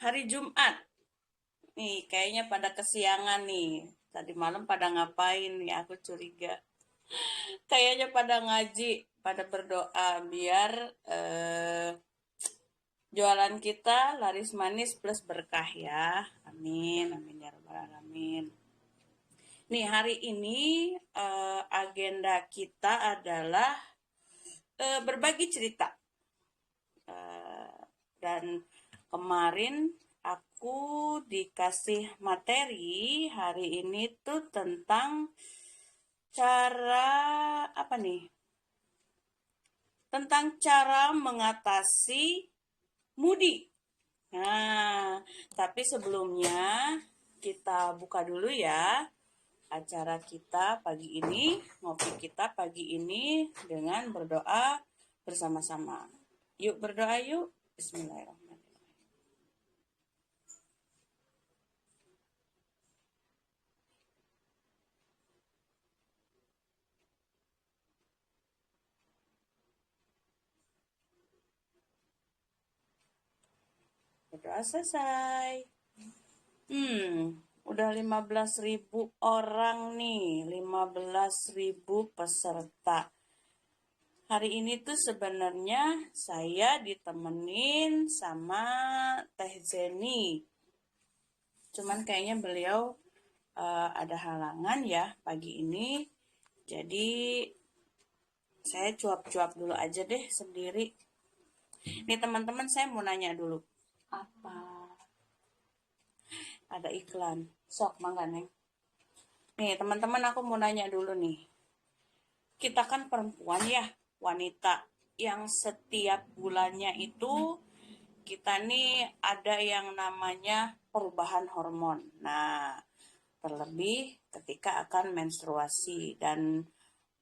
hari Jumat. Nih, kayaknya pada kesiangan nih. Tadi malam pada ngapain nih? Aku curiga. Kayaknya pada ngaji, pada berdoa biar eh, jualan kita laris manis plus berkah ya. Amin, amin ya rabbal alamin. Nih, hari ini agenda kita adalah berbagi cerita. Dan kemarin aku dikasih materi hari ini tuh tentang cara apa nih? Tentang cara mengatasi moody. Nah, tapi sebelumnya kita buka dulu ya acara kita pagi ini, ngopi kita pagi ini dengan berdoa bersama-sama. Yuk berdoa yuk. Bismillahirrahmanirrahim. Berdoa selesai. Udah 15.000 orang nih, 15.000 peserta. Hari ini tuh sebenarnya saya ditemenin sama Teh Zeni. Cuman kayaknya beliau ada halangan ya pagi ini. Jadi saya cuap-cuap dulu aja deh sendiri. Nih teman-teman, saya mau nanya dulu. Apa? Ada iklan. Sok, mangga Neng. Nih teman-teman, aku mau nanya dulu nih. Kita kan perempuan ya, wanita yang setiap bulannya itu kita nih ada yang namanya perubahan hormon. Nah, terlebih ketika akan menstruasi. Dan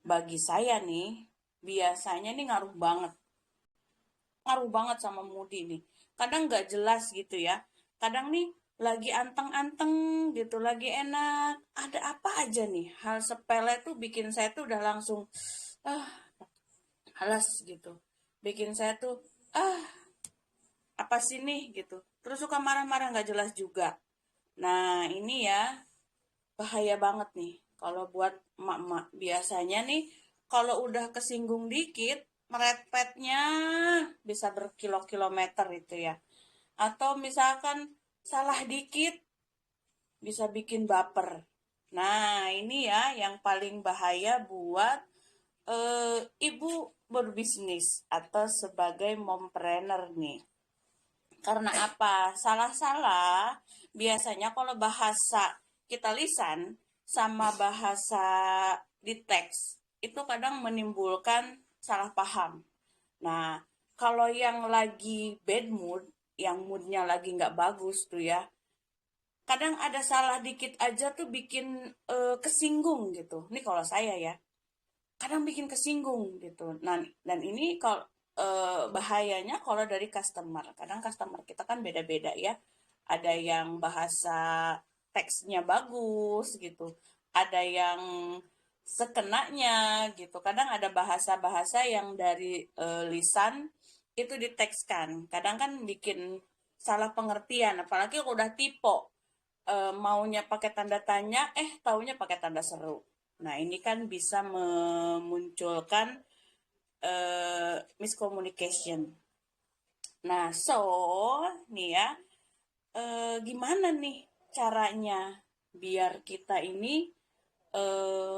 bagi saya nih, biasanya nih ngaruh banget. Ngaruh banget sama moody nih. Kadang nggak jelas gitu ya. Kadang nih lagi anteng-anteng gitu, lagi enak. Ada apa aja nih, hal sepele tuh bikin saya tuh udah langsung ah alas gitu. Bikin saya tuh ah apa sih nih gitu. Terus suka marah-marah nggak jelas juga. Nah ini ya bahaya banget nih kalau buat emak-emak. Biasanya nih kalau udah kesinggung dikit merepetnya bisa berkilo-kilometer itu ya. Atau misalkan salah dikit bisa bikin baper. Nah, ini ya yang paling bahaya buat ibu berbisnis atau sebagai mompreneur nih. Karena apa? Salah-salah biasanya kalau bahasa kita lisan sama bahasa di teks itu kadang menimbulkan salah paham. Nah, kalau yang lagi bad mood, yang moodnya lagi nggak bagus tuh ya, kadang ada salah dikit aja tuh bikin kesinggung gitu. Ini kalau saya ya, kadang bikin kesinggung gitu. Nah, dan ini kalau bahayanya kalau dari customer. Kadang customer kita kan beda-beda ya. Ada yang bahasa teksnya bagus gitu. Ada yang sekenanya gitu. Kadang ada bahasa-bahasa yang dari lisan itu ditekskan. Kadang kan bikin salah pengertian, apalagi kalau udah tipe maunya pakai tanda tanya, taunya pakai tanda seru. Nah, ini kan bisa memunculkan miscommunication. Nah, nih ya, gimana nih caranya biar kita ini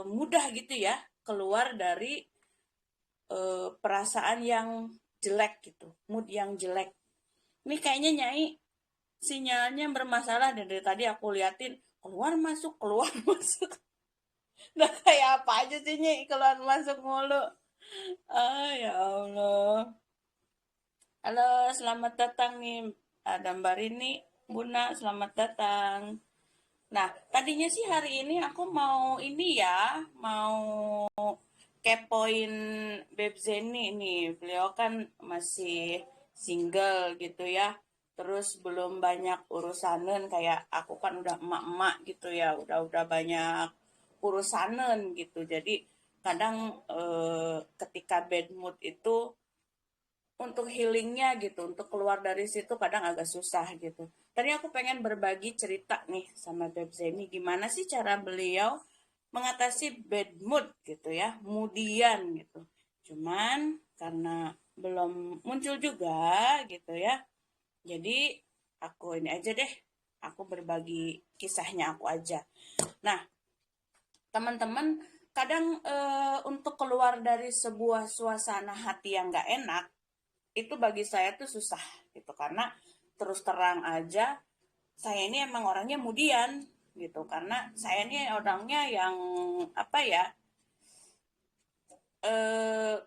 mudah gitu ya keluar dari perasaan yang jelek gitu, mood yang jelek. Ini kayaknya Nyai sinyalnya bermasalah dan dari tadi aku liatin keluar masuk keluar masuk. Udah kayak apa aja sih Nyai keluar masuk mulu. Ah ya Allah. Halo, selamat datang nih. Ada Mbak Rini, Buna, selamat datang. Nah, tadinya sih hari ini aku mau ini ya, mau kepoin Beb Zeni nih. Beliau kan masih single gitu ya. Terus belum banyak urusanen kayak aku kan udah emak-emak gitu ya, udah banyak urusanen gitu. Jadi kadang ketika bad mood itu untuk healingnya gitu, untuk keluar dari situ kadang agak susah gitu. Tadi aku pengen berbagi cerita nih sama Beb Zeni, gimana sih cara beliau mengatasi bad mood gitu ya, moodian gitu. Cuman karena belum muncul juga gitu ya, jadi aku ini aja deh, aku berbagi kisahnya aku aja. Nah, teman-teman, kadang untuk keluar dari sebuah suasana hati yang gak enak, itu bagi saya tuh susah gitu. Karena terus terang aja, saya ini emang orangnya mudian gitu. Karena saya ini orangnya yang apa ya,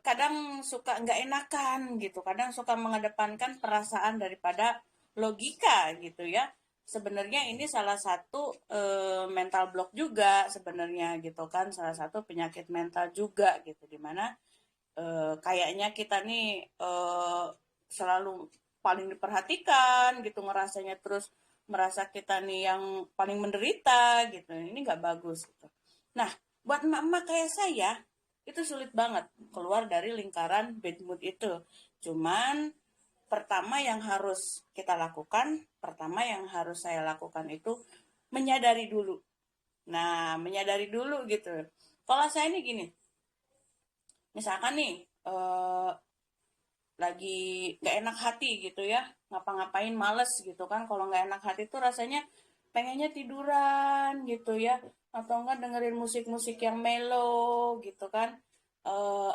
kadang suka nggak enakan gitu, kadang suka mengedepankan perasaan daripada logika gitu ya. Sebenarnya ini salah satu mental block juga sebenarnya gitu kan, salah satu penyakit mental juga gitu, dimana kayaknya kita nih selalu paling diperhatikan gitu, ngerasanya terus merasa kita nih yang paling menderita gitu, ini nggak bagus gitu. Nah, buat emak-emak kayak saya itu sulit banget keluar dari lingkaran bad mood itu. Cuman pertama yang harus kita lakukan, pertama yang harus saya lakukan itu menyadari dulu. Nah, menyadari dulu gitu. Kalau saya ini gini, misalkan nih lagi gak enak hati gitu ya, ngapa-ngapain males gitu kan, kalau gak enak hati tuh rasanya pengennya tiduran gitu ya, atau enggak dengerin musik-musik yang mellow gitu kan.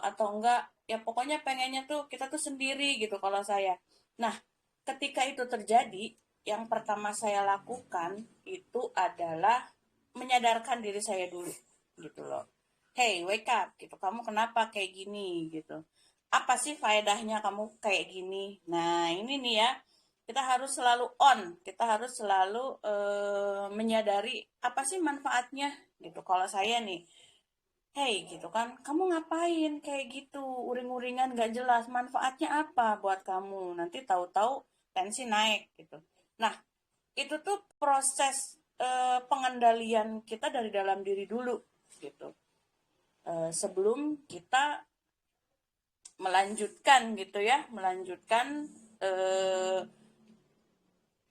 Atau enggak ya pokoknya pengennya tuh kita tuh sendiri gitu kalau saya. Nah, ketika itu terjadi, yang pertama saya lakukan itu adalah menyadarkan diri saya dulu gitu loh. Hey, wake up gitu. Kamu kenapa kayak gini gitu? Apa sih faedahnya kamu kayak gini? Nah, ini nih ya. Kita harus selalu on. Kita harus selalu menyadari apa sih manfaatnya gitu. Kalau saya nih, hey gitu kan, kamu ngapain kayak gitu? Uring-uringan gak jelas. Manfaatnya apa buat kamu? Nanti tahu-tahu tensi naik gitu. Nah, itu tuh proses pengendalian kita dari dalam diri dulu gitu. Sebelum kita melanjutkan gitu ya, melanjutkan eh,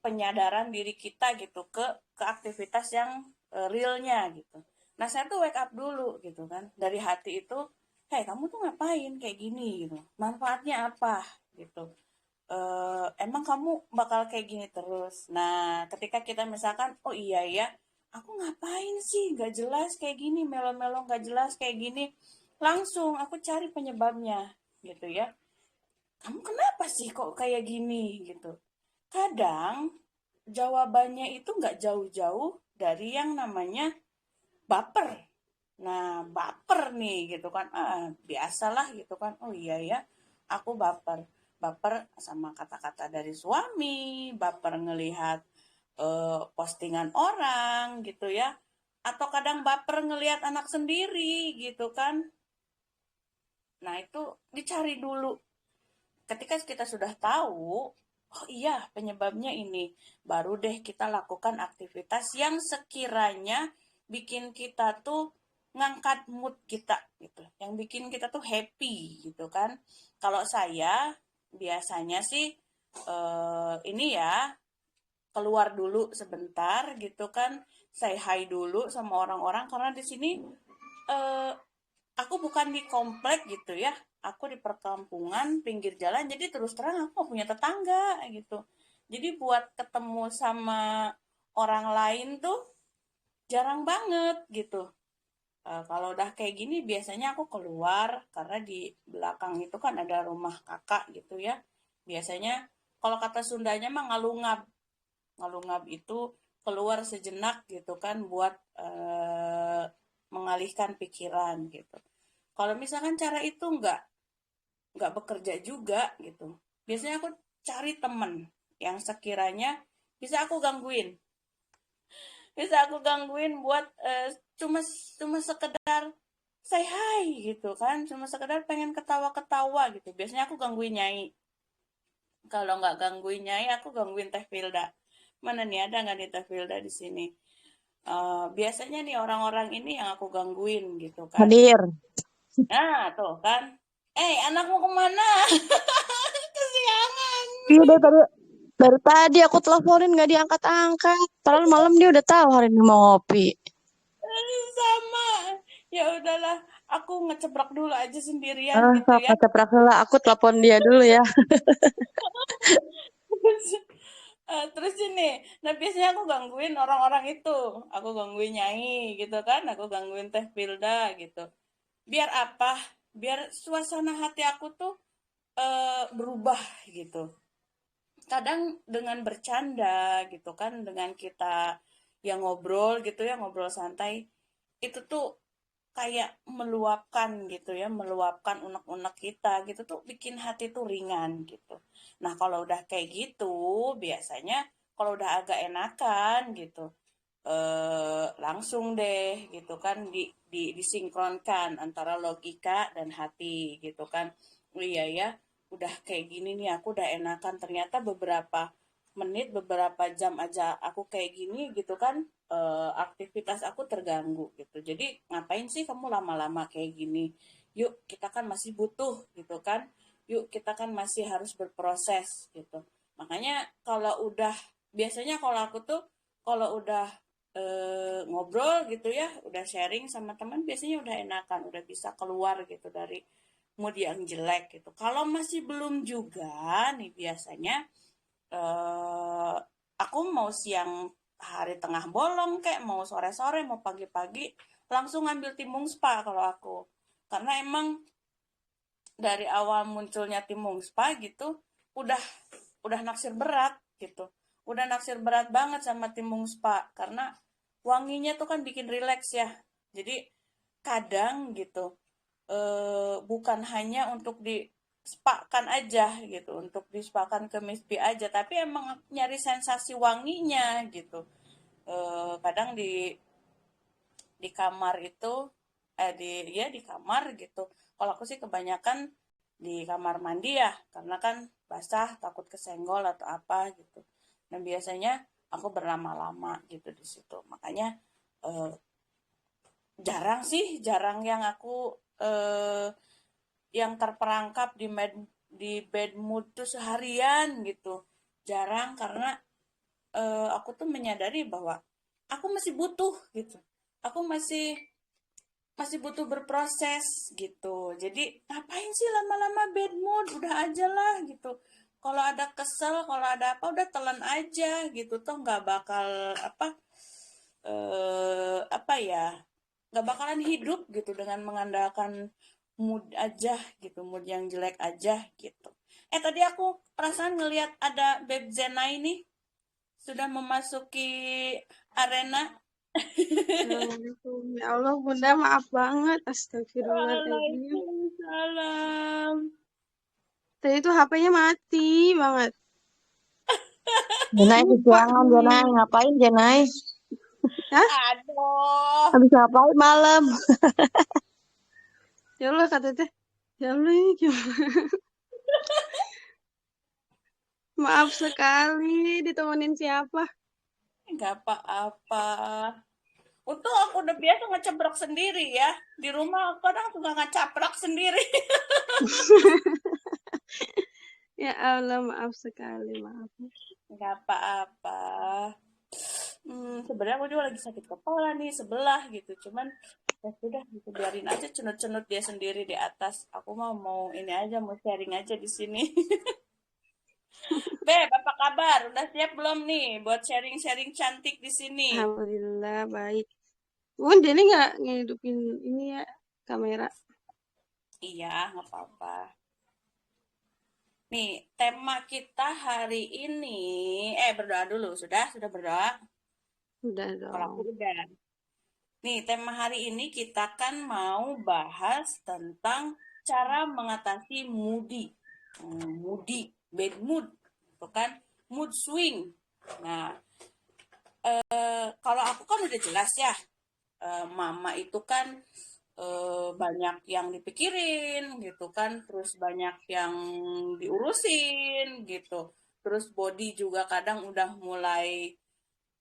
penyadaran diri kita gitu ke aktivitas yang realnya gitu. Nah, saya tuh wake up dulu gitu kan, dari hati itu, hey kamu tuh ngapain kayak gini gitu, manfaatnya apa gitu. Emang kamu bakal kayak gini terus. Nah, ketika kita misalkan, oh iya ya, aku ngapain sih nggak jelas kayak gini, melo-melo nggak jelas kayak gini, langsung aku cari penyebabnya gitu ya. Kamu kenapa sih kok kayak gini gitu. Kadang jawabannya itu nggak jauh-jauh dari yang namanya baper. Nah, baper nih gitu kan. Biasalah gitu kan. Oh iya ya, aku baper. Baper sama kata-kata dari suami, baper ngelihat postingan orang gitu ya. Atau kadang baper ngelihat anak sendiri gitu kan. Nah, itu dicari dulu. Ketika kita sudah tahu, oh iya penyebabnya ini, baru deh kita lakukan aktivitas yang sekiranya bikin kita tuh ngangkat mood kita gitu, yang bikin kita tuh happy gitu kan. Kalau saya biasanya sih ini ya, keluar dulu sebentar gitu kan, say hi dulu sama orang-orang, karena di sini eh, aku bukan di komplek gitu ya, aku di perkampungan pinggir jalan, jadi terus terang aku gak punya tetangga gitu. Jadi buat ketemu sama orang lain tuh jarang banget gitu. Kalau udah kayak gini biasanya aku keluar, karena di belakang itu kan ada rumah kakak gitu ya. Biasanya kalau kata Sundanya mah ngalungap. Ngalungap itu keluar sejenak gitu kan, buat mengalihkan pikiran gitu. Kalau misalkan cara itu nggak bekerja juga gitu, biasanya aku cari temen yang sekiranya bisa aku gangguin, buat cuma cuma sekedar say hi gitu kan, cuma sekedar pengen ketawa-ketawa gitu. Biasanya aku gangguin Nyai. Kalau nggak gangguin Nyai, aku gangguin Teh Filda. Mana nih, ada nggak nih Teh Filda di sini? Biasanya nih orang-orang ini yang aku gangguin gitu kan. Hadir. Nah tuh kan, anakmu kemana? Iya dari tadi aku teleponin nggak diangkat-angkat. Padahal malam dia udah tahu hari ini mau ngopi. Sama. Ya udahlah, aku ngeceplok dulu aja sendirian gitu Sok ya. ceprak lah. Aku telepon dia dulu ya. Terus ini, nah biasanya aku gangguin orang-orang itu, aku gangguin Nyai gitu kan, aku gangguin Teh Pilda gitu. Biar apa? Biar suasana hati aku tuh berubah gitu. Kadang dengan bercanda gitu kan, dengan kita yang ngobrol gitu ya, ngobrol santai, itu tuh kayak meluapkan gitu ya, meluapkan unek-unek kita gitu tuh bikin hati tuh ringan gitu. Nah, kalau udah kayak gitu, biasanya kalau udah agak enakan gitu, langsung deh gitu kan disinkronkan antara logika dan hati gitu kan. Oh iya ya, udah kayak gini nih aku udah enakan, ternyata beberapa menit beberapa jam aja aku kayak gini gitu kan, aktivitas aku terganggu gitu. Jadi ngapain sih kamu lama-lama kayak gini? Yuk kita kan masih butuh gitu kan. Yuk kita kan masih harus berproses gitu. Makanya kalau udah biasanya kalau aku tuh kalau udah ngobrol gitu ya, udah sharing sama teman biasanya udah enakan, udah bisa keluar gitu dari mood yang jelek gitu. Kalau masih belum juga nih biasanya eh aku mau siang hari tengah bolong kayak mau sore-sore mau pagi-pagi langsung ngambil timbung spa kalau aku. Karena emang dari awal munculnya timbung spa gitu udah udah naksir berat gitu. Udah naksir berat banget sama timbung spa karena wanginya tuh kan bikin rileks ya. Jadi kadang gitu bukan hanya untuk di spakan aja gitu, untuk dispakan ke mispi aja, tapi emang nyari sensasi wanginya gitu. Kadang di kamar itu di ya di kamar gitu. Kalau aku sih kebanyakan di kamar mandi ya, karena kan basah takut kesenggol atau apa gitu. Dan biasanya aku berlama-lama gitu di situ. Makanya eh, jarang sih, jarang yang aku eh, yang terperangkap di bad mood tuh seharian gitu. Jarang karena aku tuh menyadari bahwa aku masih butuh gitu. Aku masih masih butuh berproses gitu. Jadi ngapain sih lama-lama bad mood? Udah aja lah gitu. Kalau ada kesel, kalau ada apa udah telan aja gitu. Toh nggak bakal apa apa ya? Nggak bakalan hidup gitu dengan mengandalkan mood aja gitu, mood yang jelek aja gitu. Tadi aku perasaan ngelihat ada Beb Zena ini sudah memasuki arena. Assalamualaikum. Ya Allah, Bunda, maaf banget. Astagfirullahaladzim. Waalaikumsalam. Tadi tuh HP-nya mati banget. Jenai Lupa kesiangan, Jenai. dulu. Ngapain, Jenai? Hah? Aduh. Habis ngapain malam? Ya Allah, kata teh. Ya Allah, ini gimana? Maaf sekali ditemenin siapa. Nggak apa-apa. Untung aku udah biasa ngecebrok sendiri ya. Di rumah aku kadang suka ngecaprak sendiri. Ya Allah, maaf sekali, maaf. Nggak apa-apa. Sebenarnya aku juga lagi sakit kepala nih sebelah gitu. Cuman ya sudah gitu biarin aja cenut-cenut dia sendiri di atas. Aku mau ini aja mau sharing aja di sini. Beb, apa kabar? Udah siap belum nih buat sharing-sharing cantik di sini? Alhamdulillah, baik. Bun, jadi nggak ngidupin ini ya, kamera. Iya, nggak apa-apa. Nih, tema kita hari ini, berdoa dulu. Sudah berdoa? Udah Kalau aku dong. udah. Nih, tema hari ini kita kan mau bahas tentang cara mengatasi moody. Moody, bad mood, itu kan mood swing. Nah, kalau aku kan udah jelas ya, mama itu kan banyak yang dipikirin gitu kan, terus banyak yang diurusin gitu. Terus body juga kadang udah mulai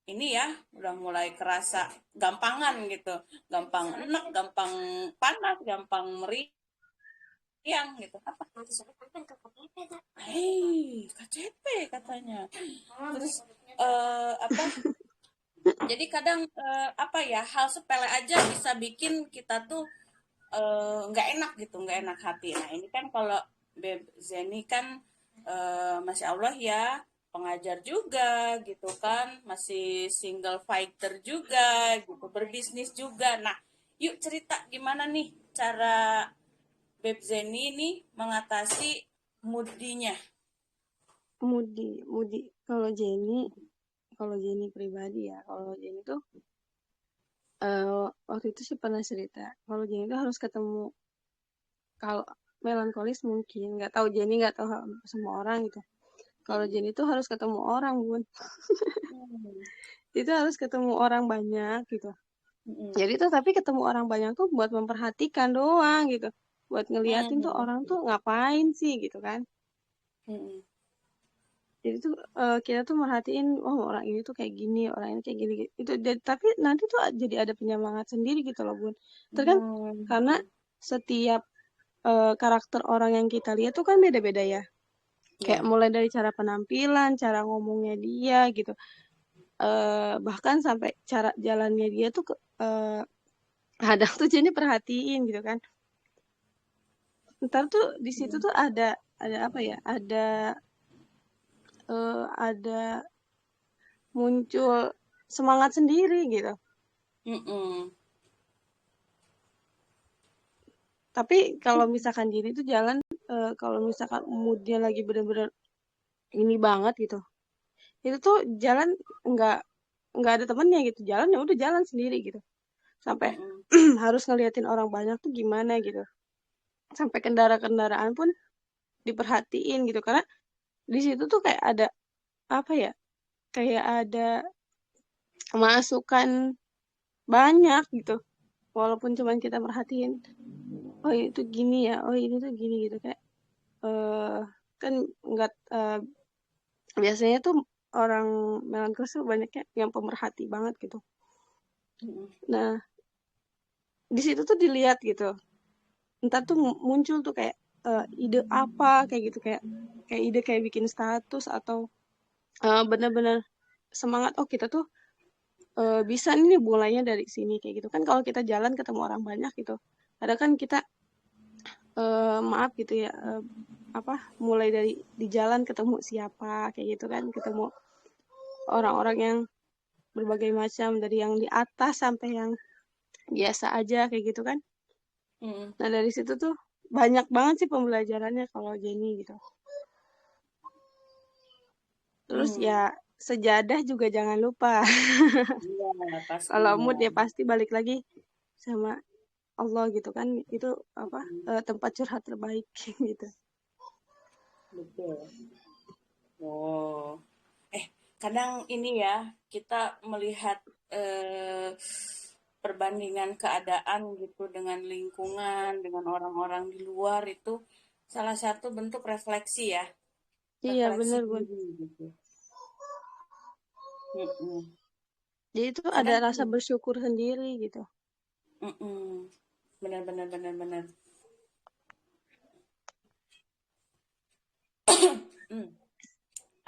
ini ya, udah mulai kerasa gampangan gitu. Gampang enak, gampang panas, gampang meriang yang gitu apa hei KCP katanya terus apa jadi kadang apa ya hal sepele aja bisa bikin kita tuh nggak enak gitu nggak enak hati nah ini kan kalau Beb Zeni kan Masya Allah ya pengajar juga gitu kan masih single fighter juga gitu berbisnis juga nah yuk cerita gimana nih cara Beb Zeni nih mengatasi moodinya. Mudi, Mudi. Kalau Jenny pribadi ya, kalau Jenny tuh waktu itu sih pernah cerita. Kalau Jenny tuh harus ketemu, kalau melankolis mungkin, nggak tahu Jenny nggak tahu semua orang gitu. Kalau Mm-mm. Jenny tuh harus ketemu orang, Bun. Hmm. Itu harus ketemu orang banyak gitu. Mm-mm. Jadi tuh tapi ketemu orang banyak tuh buat memperhatikan doang gitu. Buat ngeliatin tuh Hmm. orang tuh ngapain sih gitu kan. Mm-mm. Jadi tuh kita tuh merhatiin, oh orang ini tuh kayak gini, orang ini kayak gini. Itu tapi nanti tuh jadi ada penyemangat sendiri gitu loh, Bun. Terus kan karena Hmm. setiap karakter orang yang kita lihat tuh kan beda-beda ya. Kayak Ya. mulai dari cara penampilan, cara ngomongnya dia gitu. Bahkan sampai cara jalannya dia tuh kadang tuh jadi perhatiin gitu kan. Ntar tuh di situ tuh ada apa ya? Ada muncul semangat sendiri gitu. Mm-mm. Tapi kalau misalkan Jenny tuh jalan, kalau misalkan moodnya lagi bener-bener ini banget gitu, itu tuh jalan nggak nggak ada temennya gitu, jalan ya udah jalan sendiri gitu. Sampai Mm-mm. harus ngeliatin orang banyak tuh gimana gitu. Sampai kendaraan pun diperhatiin gitu, karena di situ tuh kayak ada apa ya? Kayak ada masukan banyak gitu. Walaupun cuman kita perhatiin, oh itu gini ya, oh ini tuh gini gitu kayak eh kan nggak biasanya tuh orang melankolis tuh banyaknya yang pemerhati banget gitu. Mm-mm. Nah, di situ tuh dilihat gitu. Entar tuh muncul tuh kayak ide apa kayak gitu kayak ide kayak bikin status atau benar-benar semangat oh kita tuh bisa nih mulainya dari sini kayak gitu kan kalau kita jalan ketemu orang banyak gitu. Ada kan kita maaf gitu ya apa mulai dari di jalan ketemu siapa kayak gitu kan ketemu orang-orang yang berbagai macam dari yang di atas sampai yang biasa aja kayak gitu kan. Mm-mm. Nah dari situ tuh banyak banget sih pembelajarannya kalau Jenny gitu. Terus ya Mm. sejadah juga jangan lupa. Iya, Kalau pastinya. mood ya pasti balik lagi sama Allah gitu kan. Itu apa Mm. tempat curhat terbaik gitu. Betul. Oh. Kadang ini ya, kita melihat eh, perbandingan keadaan gitu dengan lingkungan, dengan orang-orang di luar itu salah satu bentuk refleksi ya, Iya refleksi bener Bun. diri gitu. Mm-mm. Jadi itu ada Kadang, rasa bersyukur sendiri gitu. mm-mm. Benar, benar, benar, benar. Mm.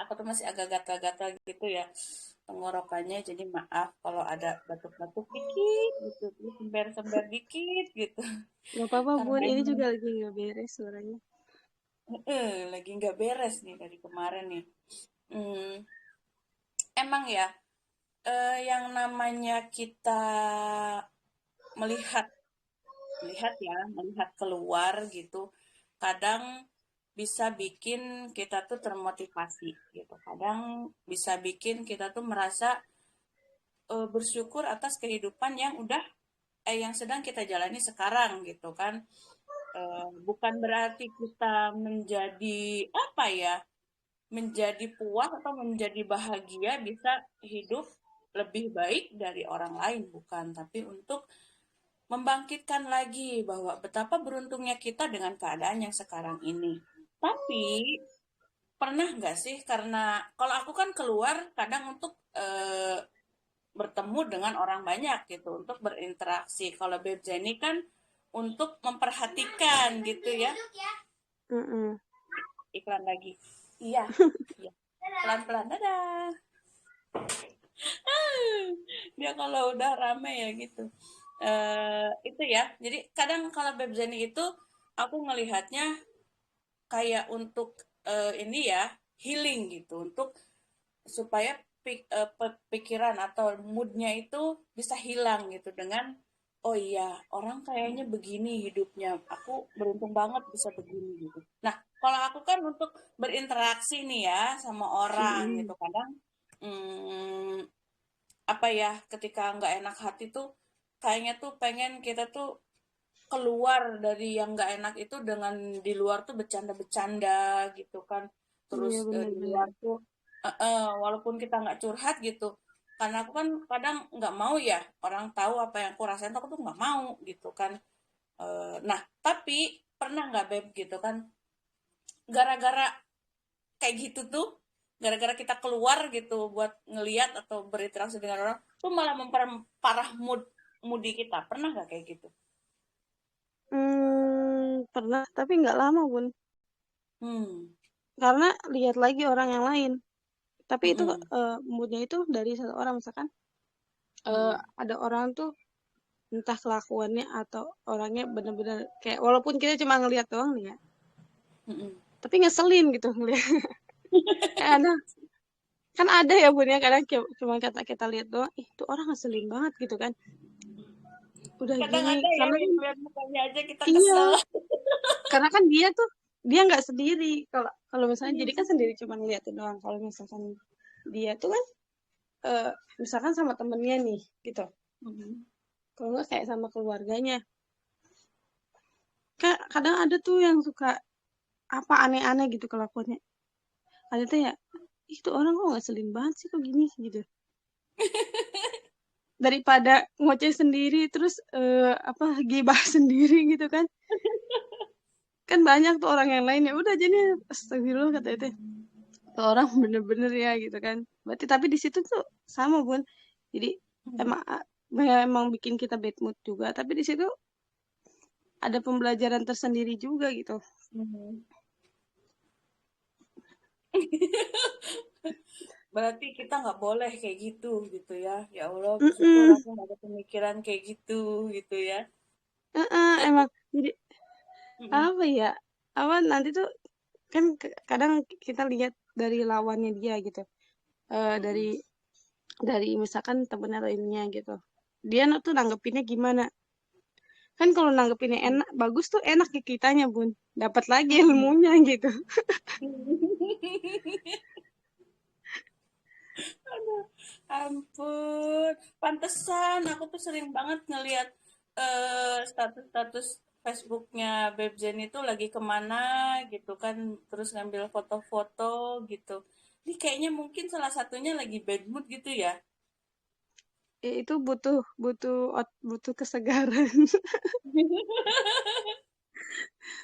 Aku tuh masih agak gatal-gatal gitu ya tenggorokannya, jadi maaf kalau ada batuk-batuk dikit gitu, terus sember-sember dikit gitu. Gak apa-apa Karena Bun, ini emang juga lagi gak beres suaranya. lagi nggak beres nih dari kemarin nih. Hmm, emang ya, yang namanya kita melihat, melihat keluar gitu, kadang bisa bikin kita tuh termotivasi gitu. Kadang bisa bikin kita tuh merasa bersyukur atas kehidupan yang yang sedang kita jalani sekarang gitu kan. Bukan berarti kita menjadi apa ya? Menjadi puas atau menjadi bahagia bisa hidup lebih baik dari orang lain bukan tapi untuk membangkitkan lagi bahwa betapa beruntungnya kita dengan keadaan yang sekarang ini tapi pernah nggak sih karena kalau aku kan keluar kadang untuk bertemu dengan orang banyak gitu untuk berinteraksi kalau Beb Jenny kan untuk memperhatikan gitu ya. Mm-mm. Iklan lagi. Iya. Iya. Pelan-pelan. Dadah. Dia kalau udah rame ya gitu. Itu ya. Jadi kadang kalau Beb Zeni itu aku ngelihatnya kayak untuk ini ya healing gitu, untuk supaya pikiran atau moodnya itu bisa hilang gitu dengan oh iya orang kayaknya begini hidupnya, aku beruntung banget bisa begini gitu. Nah kalau aku kan untuk berinteraksi nih ya sama orang Mm-mm. gitu kadang hmm, apa ya ketika nggak enak hati tuh kayaknya tuh pengen kita tuh keluar dari yang nggak enak itu dengan di luar tuh bercanda-bercanda gitu kan. Terus Iya di luar benar-benar. tuh walaupun kita nggak curhat gitu karena aku kan kadang nggak mau ya orang tahu apa yang aku rasain tuh aku tuh nggak mau gitu kan. Nah tapi pernah nggak Beb gitu kan gara-gara kayak gitu tuh gara-gara kita keluar gitu buat ngeliat atau berinteraksi dengan orang tuh malah memperparah moodi kita, pernah nggak kayak gitu? Pernah, tapi nggak lama Bun. Hmm. Karena lihat lagi orang yang lain. Tapi itu Mm-mm. moodnya itu dari satu orang misalkan Mm-mm. ada orang tuh entah kelakuannya atau orangnya bener-bener kayak walaupun kita cuma ngelihat doang nih ya, Mm-mm. tapi ngeselin gitu ngelihat. Kayak ada kan ada ya Bun ya kadang cuma kata kita lihat doang, ih itu orang ngeselin banget gitu kan. Udah Kadang gini ada ya karena kan yang lihat mukanya aja kita iya, kesel. karena kan dia tuh dia nggak sendiri. Kalau kalau misalnya jadi kan sendiri cuma ngeliatin doang. Kalau misalkan dia tuh kan eh, misalkan sama temennya nih gitu. Mm-mm. Kalau nggak kayak sama keluarganya. Kadang ada tuh yang suka apa aneh-aneh gitu kelakuannya. Ada tuh ya, "Ih, itu orang kok ngeselin banget sih kok gini gitu. Daripada ngoceh sendiri terus apa gibah sendiri gitu kan. Kan banyak tuh orang yang lain ya udah jadi astagfirullah kata itu. Tuh orang bener-bener ya gitu kan. Berarti tapi di situ tuh sama Bun. Jadi Mm-mm. emang memang bikin kita bad mood juga, tapi di situ ada pembelajaran tersendiri juga gitu. Mm-mm. Berarti kita nggak boleh kayak gitu gitu ya. Ya Allah, bersyukur Mm-mm. aku nggak ada pemikiran kayak gitu gitu ya. Emang jadi Mm-mm. apa ya? Apa nanti tuh kan kadang kita lihat dari lawannya dia gitu. Mm-mm. Dari misalkan temen atau ininya gitu. Dia tuh nanggepinnya gimana? Kan kalau nanggepinnya enak, bagus tuh enak ke kitanya, Bun. Dapat lagi Mm-mm. ilmunya gitu. Aduh, ampun. Pantesan aku tuh sering banget ngelihat status-status Facebooknya Beb Zen itu lagi kemana gitu kan, terus ngambil foto-foto gitu. Ini kayaknya mungkin salah satunya lagi bad mood gitu ya. Ya, itu butuh butuh butuh kesegaran.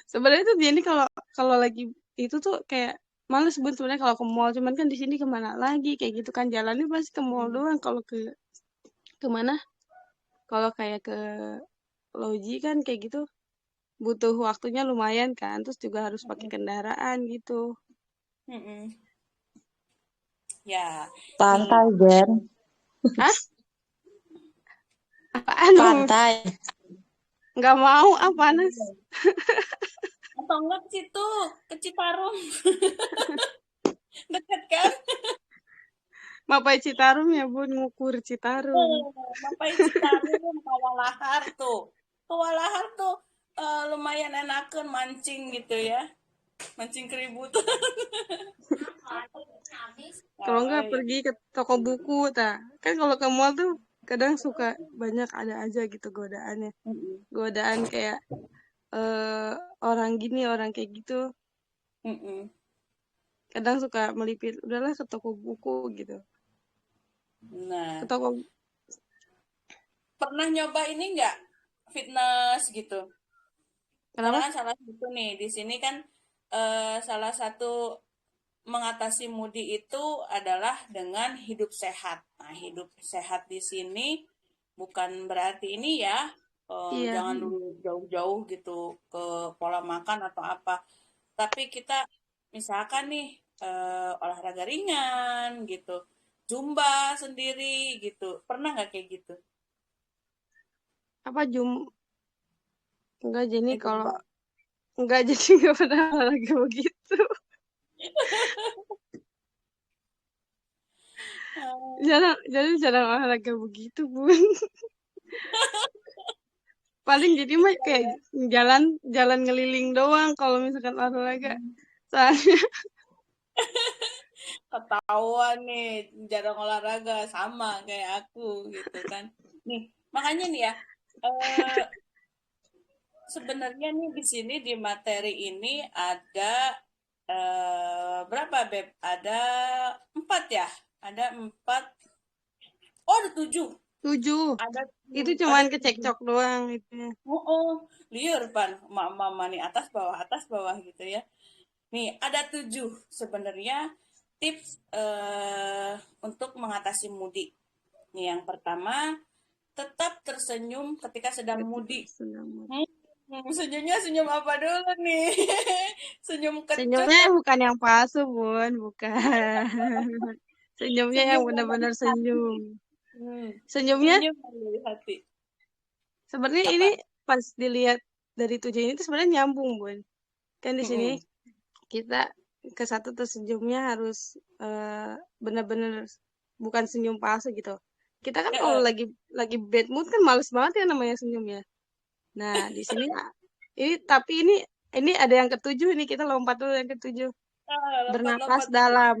Sebenarnya tuh jadi kalau kalau lagi itu tuh kayak males Bun sebenarnya kalau ke mall, cuman kan di sini kemana lagi kayak gitu kan jalannya pasti ke mall Mm. doang. Kalau kemana? Kalau kayak ke Loji kan kayak gitu butuh waktunya lumayan kan, terus juga harus pakai Mm-mm. kendaraan gitu. Mm-mm. Ya, nih. Santai, Jen. Hah? Apaan? Pantai. Nggak mau ah panas. Atau enggak ke situ, ke Citarum. Deket kan? Mapai Citarum ya Bun, ngukur Citarum. Sampai Citarum, Kawalahar tuh. Kawalahar tuh lumayan enakan mancing gitu ya. Mancing keributan. Kalau Oh, nggak iya. pergi ke toko buku, ta. Kan kalau ke mall tuh kadang suka banyak ada aja gitu godaannya. Mm-mm. Godaan kayak eh orang gini, orang kayak gitu. Mm-mm. Kadang suka melipir, udahlah ke toko buku gitu. Ke Nah, toko, pernah nyoba ini nggak fitness gitu? Karena kenapa? kan salah satu nih di sini kan salah satu mengatasi moodi itu adalah dengan hidup sehat. Nah, hidup sehat di sini bukan berarti ini ya Iya. Jangan dulu jauh-jauh gitu ke pola makan atau apa. Tapi kita misalkan nih olahraga ringan gitu, zumba sendiri gitu. Pernah nggak kayak gitu? Apa enggak jadi kalau Zumba. enggak jadi enggak pernah olahraga begitu. Ah, Jarang olahraga begitu, Bun. Paling jadi mah iya kayak ya. jalan jalan ngeliling doang kalau misalkan olahraga. Soalnya Ketahuan nih jarang olahraga sama kayak aku gitu kan. Nih, makanya nih ya, eh sebenarnya nih di sini di materi ini ada berapa Beb? Ada 4 ya? Ada 4. Oh, ada 7. 7. Ada Itu ada cuman 7. kecekcok doang itu. Oh, oh, liur pan, mama nih atas bawah gitu ya. Nih, ada 7 sebenarnya tips untuk mengatasi moody. Nih, yang pertama, tetap tersenyum ketika sedang moody. Senang. Senyumnya senyum apa dulu nih? Senyum kecut Senyumnya atau bukan yang palsu, Bun, bukan. Senyumnya yang senyum yang dari benar-benar hati? senyum. Hmm, Senyumnya senyum yang dari hati. sebenarnya ini Apa? pas dilihat dari 7 ini tuh sebenarnya nyambung, Bun. Kan di sini Mm-mm. kita ke satu tuh senyumnya harus benar-benar bukan senyum palsu gitu. Kita kan kalau Eh, lagi bad mood kan males banget ya namanya senyum ya. Nah, di sini ini tapi ini ada yang ketujuh nih kita lompat dulu yang ketujuh. Bernapas lompat-lompat dulu. dalam,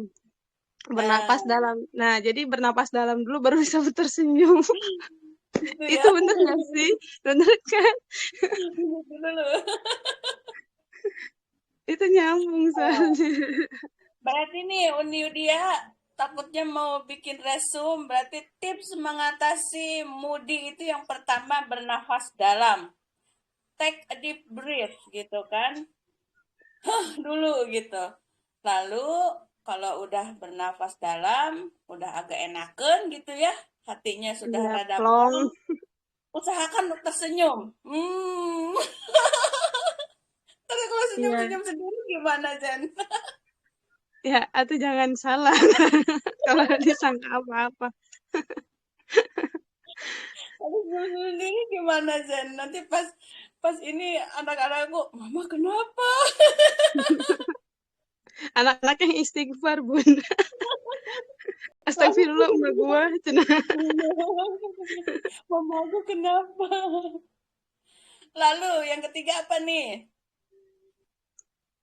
bernapas Nah, dalam. Nah, jadi bernapas dalam dulu baru bisa tersenyum. gitu ya. Itu bener gak sih? Bener kan? Gitu dulu. Itu nyambung Oh, soalnya. berarti nih Uni Udia takutnya mau bikin resume. Berarti tips mengatasi moody itu yang pertama bernafas dalam. Take a deep breath gitu kan. Dulu gitu. Lalu kalau udah bernafas dalam, udah agak enakan gitu ya, hatinya sudah Iya, rada plong. plong, usahakan untuk tersenyum. Tapi kalau Iya. senyum-senyum sendiri gimana, Jen? Ya, atau jangan salah kalau disangka apa-apa. Tapi senyum-senyum sendiri gimana, Jen? Nanti pas pas ini anak-anakku, Mama kenapa? Anak-anak yang istighfar, Bun. Mama aku Astagfirullah, mbak kenapa? gua. Cenah. Mama aku kenapa? Lalu yang ketiga apa nih?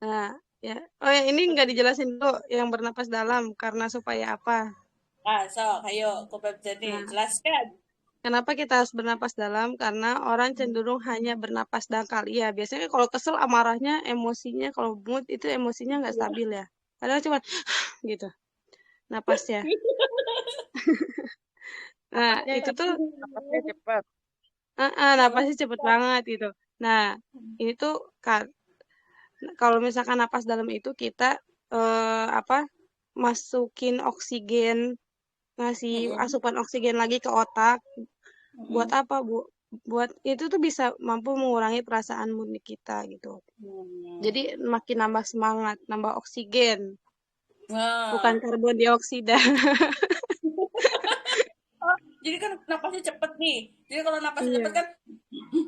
Nah, ya. Oh, ya ini nggak dijelasin dulu yang bernapas dalam karena supaya apa? Ah, sok, ayo, Kopep jadi Nah, jelaskan. kenapa kita harus bernapas dalam? Karena orang cenderung hanya bernapas dangkal. Iya, biasanya kalau kesel amarahnya, emosinya, kalau mood itu emosinya nggak stabil ya. Padahal cuma gitu napasnya. Nah, Napasnya itu tuh napasnya cepat. Napasnya napasnya cepet cepat. banget gitu. Nah, ini tuh kalau misalkan napas dalam itu kita apa masukin oksigen, ngasih Mm-mm. asupan oksigen lagi ke otak. Buat Mm-mm. apa, Bu? Buat itu tuh bisa mampu mengurangi perasaan mood kita gitu. Jadi Hmm. makin nambah semangat, nambah oksigen, bukan Nah, karbon dioksida. oh, jadi kan napasnya cepet nih. Jadi kalau napasnya cepet Iya, kan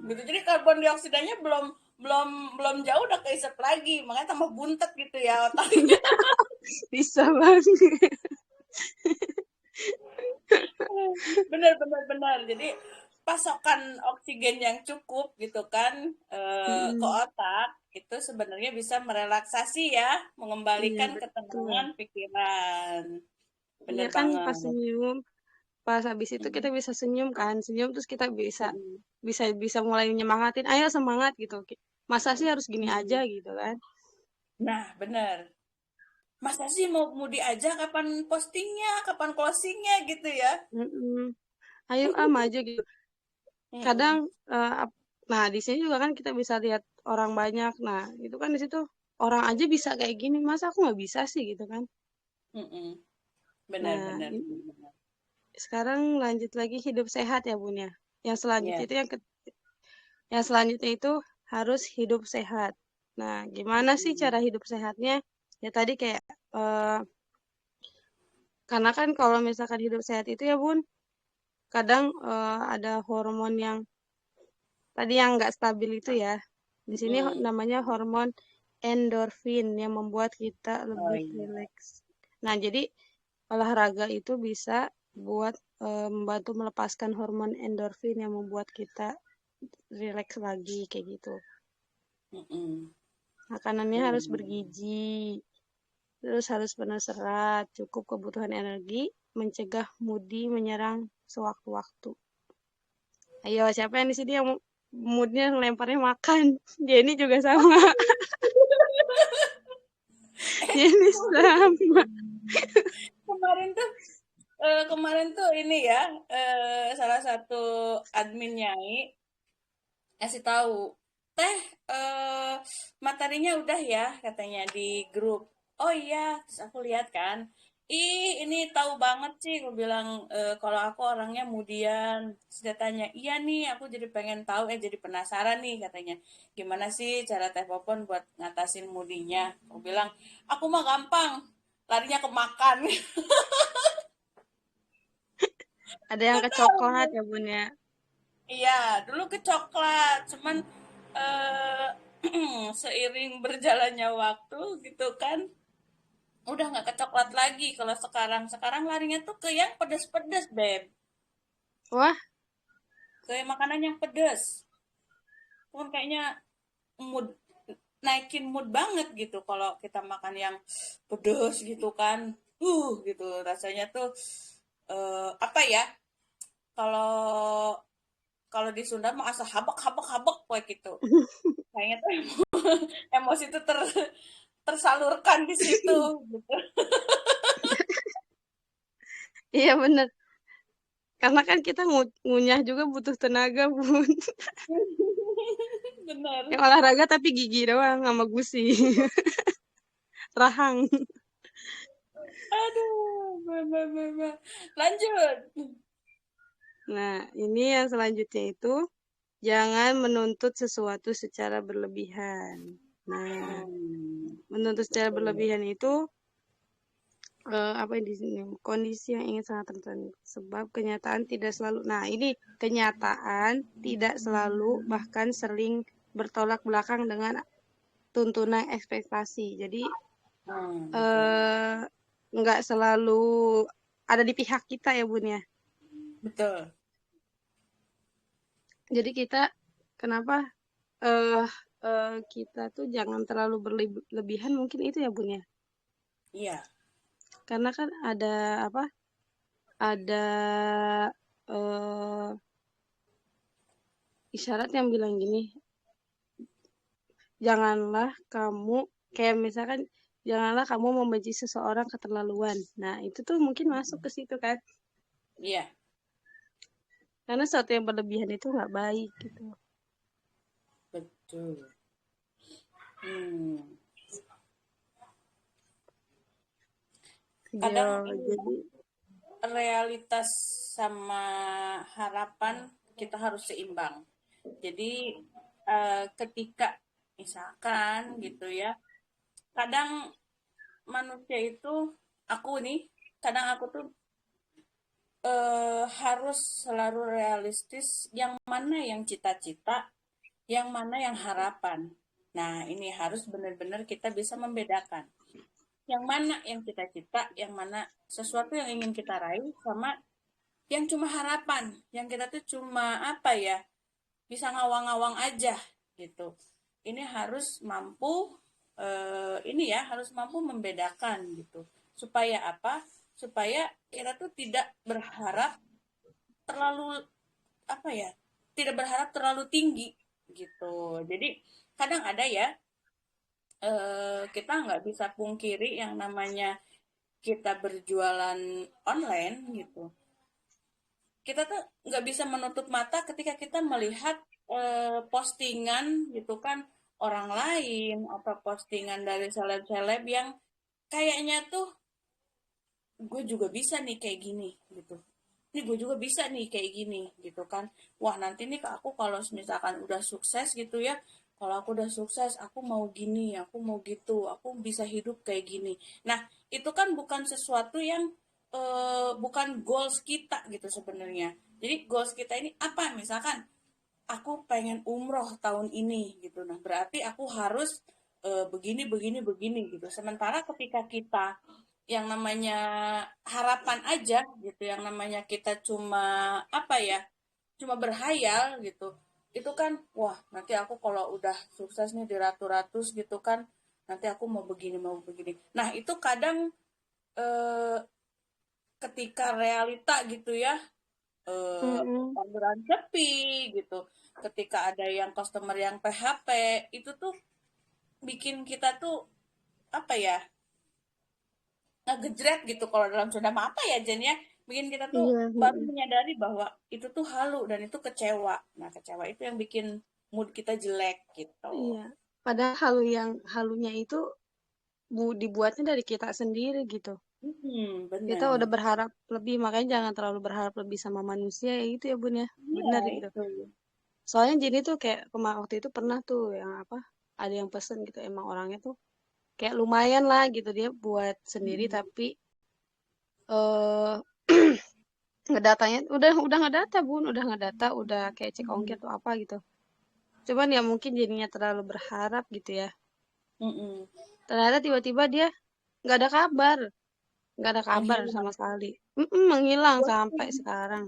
gitu. Jadi karbon dioksidanya belum belum belum jauh udah keisep lagi. Makanya tambah buntet gitu ya otaknya. bisa banget. Bener bener bener. Jadi pasokan oksigen yang cukup gitu kan ke Mm-mm. otak itu sebenarnya bisa merelaksasi ya, Iya, mengembalikan betul. ketenangan pikiran. Iya Bener kan pas banget. senyum, pas habis itu kita Mm, bisa senyum kan, senyum terus kita bisa mm, bisa bisa mulai nyemangatin, ayo semangat gitu. Masa sih harus gini aja mm. gitu kan? Nah, bener. Masa sih mau diajak kapan postingnya, kapan closingnya gitu ya? Mm-mm. Ayo maju gitu. Kadang Mm-mm, nah di sini juga kan kita bisa lihat orang banyak. Nah itu kan di situ orang aja bisa kayak gini, masa aku nggak bisa sih gitu kan? mm-mm. Benar, Nah benar, ini, benar, benar. sekarang lanjut lagi hidup sehat ya Bun ya. Yang selanjutnya Ya, itu yang Yang selanjutnya itu harus hidup sehat. Nah, gimana sih cara hidup sehatnya? Ya tadi kayak eh, karena kan kalau misalkan hidup sehat itu ya Bun, kadang ada hormon yang tadi yang nggak stabil itu ya. Di sini Mm. namanya hormon endorfin yang membuat kita Oh lebih iya. rileks. Nah, jadi olahraga itu bisa buat membantu melepaskan hormon endorfin yang membuat kita rileks lagi kayak gitu. Mm-mm. Makanannya harus Benar. bergizi, terus harus penuh serat, cukup kebutuhan energi, mencegah moody menyerang sewaktu-waktu. Ayo, siapa yang di sini yang moodnya lemparnya makan? Jenny juga sama. Jenny sama. Kemarin tuh ini ya, salah satu admin Nyai ngasih tahu, teh, eh materinya udah ya katanya di grup. Oh iya, terus aku lihat kan, ih ini tahu banget sih, aku bilang, kalau aku orangnya kemudian. Terus dia tanya, iya nih aku jadi pengen tahu, jadi penasaran nih katanya, gimana sih cara Teh Popon buat ngatasin mudinya. Aku bilang, aku mah gampang, larinya ke makan. Ada yang Nggak ke coklat tahu. ya Bun ya. Iya, dulu ke coklat, cuman seiring berjalannya waktu gitu kan, udah nggak ke coklat lagi. Kalau sekarang, sekarang larinya tuh ke yang pedes-pedes, Beb. Wah, Ke makanan yang pedes. Pun kayaknya mood naikin mood banget gitu kalau kita makan yang pedes gitu kan. Gitu rasanya tuh apa ya? Kalau kalau di Sunda mah asa habak habak habak kayak gitu. Kayaknya tuh emosi itu tersalurkan di situ gitu. iya bener. Karena kan kita ngunyah juga butuh tenaga Bun. Benar. Yang olahraga tapi gigi doang sama gusi. Rahang. Aduh, lanjut. Nah, ini yang selanjutnya itu jangan menuntut sesuatu secara berlebihan. Nah, menuntut secara Betul. berlebihan itu apa yang di sini? Kondisi yang ingin sangat tertentu. Sebab kenyataan tidak selalu. Nah, ini kenyataan tidak selalu bahkan sering bertolak belakang dengan tuntunan ekspektasi. Jadi Betul. eh, nggak selalu ada di pihak kita ya Bun ya. Betul. Jadi kita kenapa eh kita tuh jangan terlalu berlebihan mungkin itu ya Bun ya. Iya. Karena kan ada apa? Ada eh isyarat yang bilang gini, janganlah kamu kayak misalkan janganlah kamu membenci seseorang keterlaluan. Nah, itu tuh mungkin masuk ke situ kan. Iya. Karena sesuatu yang berlebihan itu nggak baik gitu. Betul. Hmm. Ya, Kadang ini jadi realitas sama harapan kita harus seimbang. Jadi ketika misalkan gitu ya, kadang manusia itu, aku nih, kadang aku tuh harus selalu realistis, yang mana yang cita-cita, yang mana yang harapan. Nah, ini harus benar-benar kita bisa membedakan. Yang mana yang cita-cita, yang mana sesuatu yang ingin kita raih, sama yang cuma harapan. Yang kita tuh cuma apa ya, bisa ngawang-ngawang aja gitu. Ini harus mampu, ini ya, harus mampu membedakan gitu. Supaya apa? Supaya kita tuh tidak berharap terlalu apa ya, tidak berharap terlalu tinggi gitu. Jadi kadang ada ya, kita nggak bisa pungkiri yang namanya kita berjualan online gitu. Kita tuh nggak bisa menutup mata ketika kita melihat postingan gitu kan, orang lain atau postingan dari seleb-seleb yang kayaknya tuh gue juga bisa nih kayak gini gitu. ini gue juga bisa nih kayak gini gitu kan. Wah nanti nih aku kalau misalkan udah sukses gitu ya, kalau aku udah sukses aku mau gini, aku mau gitu, aku bisa hidup kayak gini. Nah itu kan bukan sesuatu yang bukan goals kita gitu sebenarnya. Jadi goals kita ini apa? Misalkan aku pengen umroh tahun ini gitu. Nah berarti aku harus begini begini begini gitu. Sementara ketika kita yang namanya harapan aja gitu, yang namanya kita cuma apa ya, cuma berhayal gitu, itu kan wah nanti aku kalau udah sukses nih di ratus-ratus gitu kan, nanti aku mau begini mau begini. Nah itu kadang eh, ketika realita gitu ya, eh, Mm-mm. orderan sepi gitu, ketika ada yang customer yang PHP, itu tuh bikin kita tuh apa ya, ngegejrek gitu kalau dalam Sunda mah apa ya Jen ya, bikin kita tuh Iya, baru mm-mm. menyadari bahwa itu tuh halu dan itu kecewa. Nah kecewa itu yang bikin mood kita jelek gitu. Iya. Padahal halunya itu dibuatnya dari kita sendiri gitu. Kita Benar. udah berharap lebih, makanya jangan terlalu berharap lebih sama manusia ya gitu ya Bun ya. Iya Bener gitu. itu. Soalnya jadi tuh kayak waktu itu pernah tuh yang apa? Ada yang pesen gitu emang orangnya tuh kayak lumayan lah gitu dia buat sendiri Mm-mm. tapi eh ngedatanya udah ngedata Bun, udah ngedata, udah kayak cek ongkir Mm-mm. tuh apa gitu. Cuman ya mungkin jadinya terlalu berharap gitu ya. Mm-mm. Ternyata tiba-tiba dia nggak ada kabar, nggak ada kabar sama Menghilang. sekali. Menghilang Gua sampai sekarang.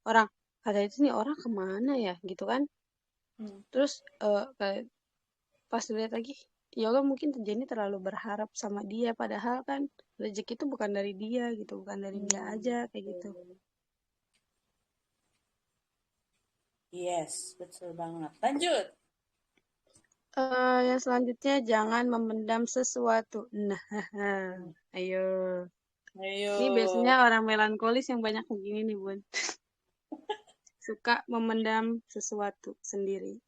Orang kata itu nih orang kemana ya gitu kan. Hmm. Terus kayak pas dilihat lagi, ya Allah mungkin jadi terlalu berharap sama dia. Padahal kan rezeki itu bukan dari dia gitu, bukan dari dia Hmm. aja kayak gitu. Yes, betul banget. Lanjut. Yang selanjutnya jangan memendam sesuatu. Nah, ayo. Ini biasanya Ayo. orang melankolis yang banyak begini nih, Bun. Suka memendam sesuatu sendiri.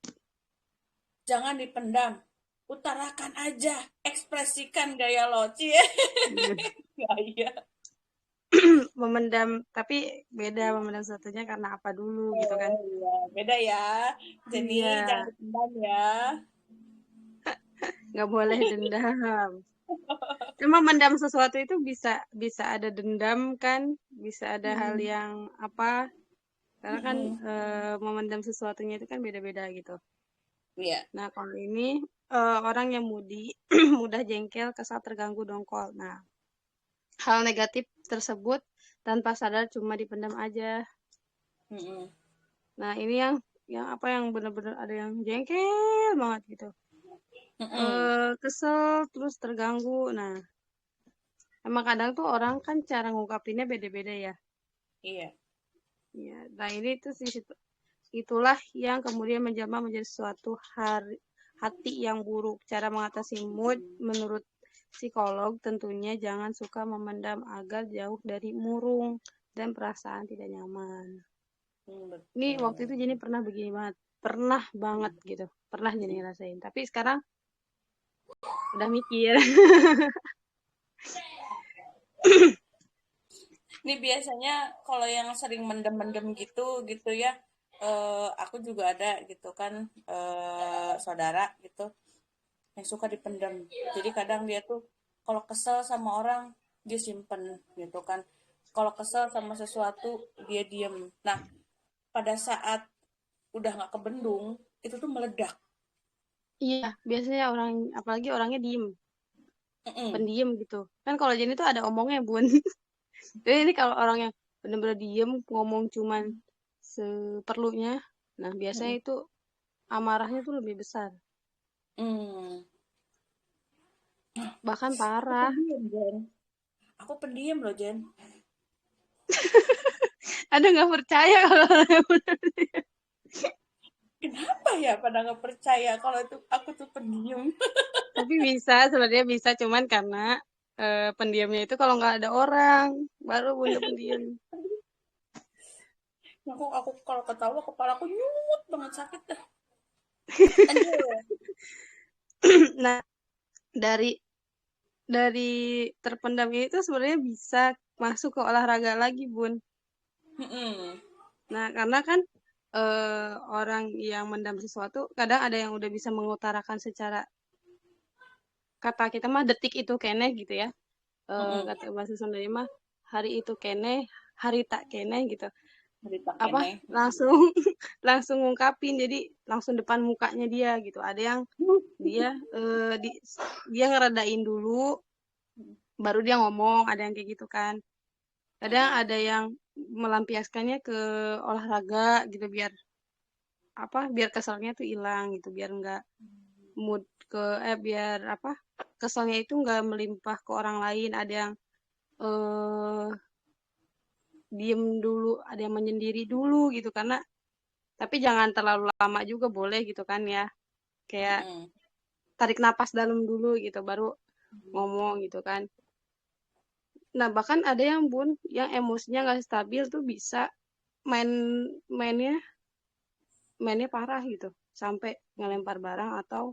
Jangan dipendam. Utarakan aja. Ekspresikan gaya lo. Cie. Gaya. Memendam, tapi beda memendam sesuatunya karena apa dulu gitu kan. Oh iya, beda ya. Jadi Iya, jangan dipendam ya. nggak boleh dendam. Cuma mendam sesuatu itu bisa bisa ada dendam kan, bisa ada hal Mm-mm. yang apa, karena kan Mm-mm. memendam sesuatunya itu kan beda-beda gitu. Iya. Nah, kalau ini orang yang mudah jengkel, kesal, terganggu, dongkol. Nah, hal negatif tersebut tanpa sadar cuma dipendam aja. Mm-mm. Nah, ini yang apa yang benar-benar ada yang jengkel banget gitu. Mm-mm. Kesel terus terganggu. Nah, emang kadang tuh orang kan cara ngungkapinnya beda-beda ya. Iya. Ya, nah ini tuh itulah yang kemudian menjelma menjadi suatu hati yang buruk. Cara mengatasi mood menurut psikolog tentunya jangan suka memendam agar jauh dari murung dan perasaan tidak nyaman. Ini waktu Betul. itu Jenny pernah begini banget, pernah banget gitu, pernah Jenny ngerasain. Tapi sekarang udah mikir. Ini biasanya kalau yang sering mendem-mendem gitu gitu ya, aku juga ada gitu kan, saudara gitu yang suka dipendam. Jadi kadang dia tuh kalau kesel sama orang dia simpen gitu kan. Kalau kesel sama sesuatu dia diem. Nah, pada saat udah nggak kebendung, itu tuh meledak. Iya, biasanya orang, apalagi orangnya diem, Mm-mm. pendiam gitu. Kan kalau Jenny tuh ada omongnya, Bun. Jadi ini kalau orang yang bener-bener diem, ngomong cuman seperlunya, nah biasanya Mm-mm. itu amarahnya tuh lebih besar. Hmm. Bahkan Aku parah. pendiam, Jen. Aku pendiam loh, Jen. Ada nggak percaya kalau orangnya bener. Kenapa ya pada nggak percaya kalau itu aku tuh pendiam? Tapi bisa, sebenarnya bisa. Cuman karena pendiamnya itu kalau nggak ada orang, baru Bunda pendiam. Aku kalau ketawa kepala aku nyut banget sakit dah. Lanjut. Nah, dari dari terpendam itu sebenarnya bisa masuk ke olahraga lagi, Bun. Mm-mm. Nah, karena kan orang yang mendam sesuatu kadang ada yang udah bisa mengutarakan secara kata kita mah detik itu kene gitu ya. Mm-mm. Kata bahasa Sundanya mah hari itu kene, hari tak kene gitu. Cerita Apa kene. langsung langsung ngungkapin jadi langsung depan mukanya dia gitu. Ada yang dia dia ngeredain dulu baru dia ngomong, ada yang kayak gitu kan. Kadang Mm-mm. ada yang melampiaskannya ke olahraga gitu biar apa biar keselnya tuh hilang gitu biar nggak mood ke biar apa keselnya itu nggak melimpah ke orang lain. Ada yang eh diem dulu, ada yang menyendiri dulu gitu karena tapi jangan terlalu lama juga boleh gitu kan ya. Kayak Mm-mm. tarik napas dalam dulu gitu baru ngomong gitu kan. Nah, bahkan ada yang Bun yang emosinya nggak stabil tuh bisa main mainnya mainnya parah gitu sampai ngelempar barang atau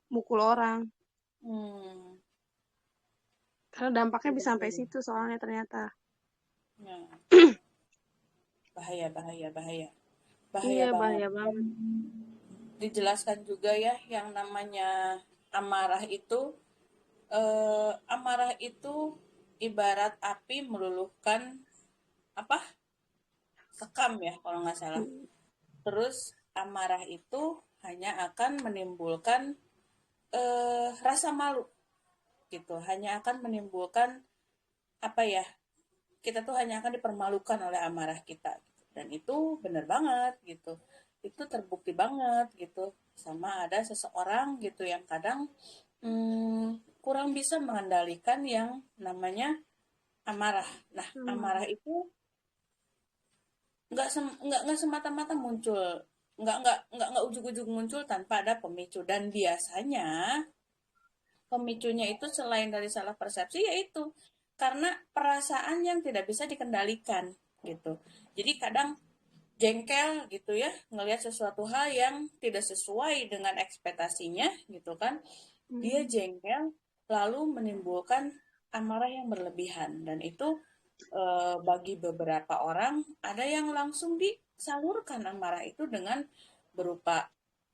mukul orang. Hmm. Karena dampaknya Iya, bisa sampai iya. situ soalnya ternyata. Nah, bahaya, bahaya, bahaya. Iya, Bahaya banget. bahaya banget. Dijelaskan juga ya yang namanya amarah itu, amarah itu ibarat api meluluhkan apa? Sekam ya kalau nggak salah. Mm, Terus amarah itu hanya akan menimbulkan rasa malu gitu. Hanya akan menimbulkan apa ya? Kita tuh hanya akan dipermalukan oleh amarah kita gitu. Dan itu benar banget gitu. Itu terbukti banget gitu. Sama ada seseorang gitu yang kadang kurang bisa mengendalikan yang namanya amarah. Nah, sama. amarah itu nggak semata-mata muncul, nggak ujuk-ujuk muncul tanpa ada pemicu. Dan biasanya pemicunya itu selain dari salah persepsi yaitu karena perasaan yang tidak bisa dikendalikan gitu. Jadi kadang jengkel gitu ya ngelihat sesuatu hal yang tidak sesuai dengan ekspektasinya gitu kan, dia Mm, jengkel lalu menimbulkan amarah yang berlebihan. Dan itu bagi beberapa orang ada yang langsung disalurkan amarah itu dengan berupa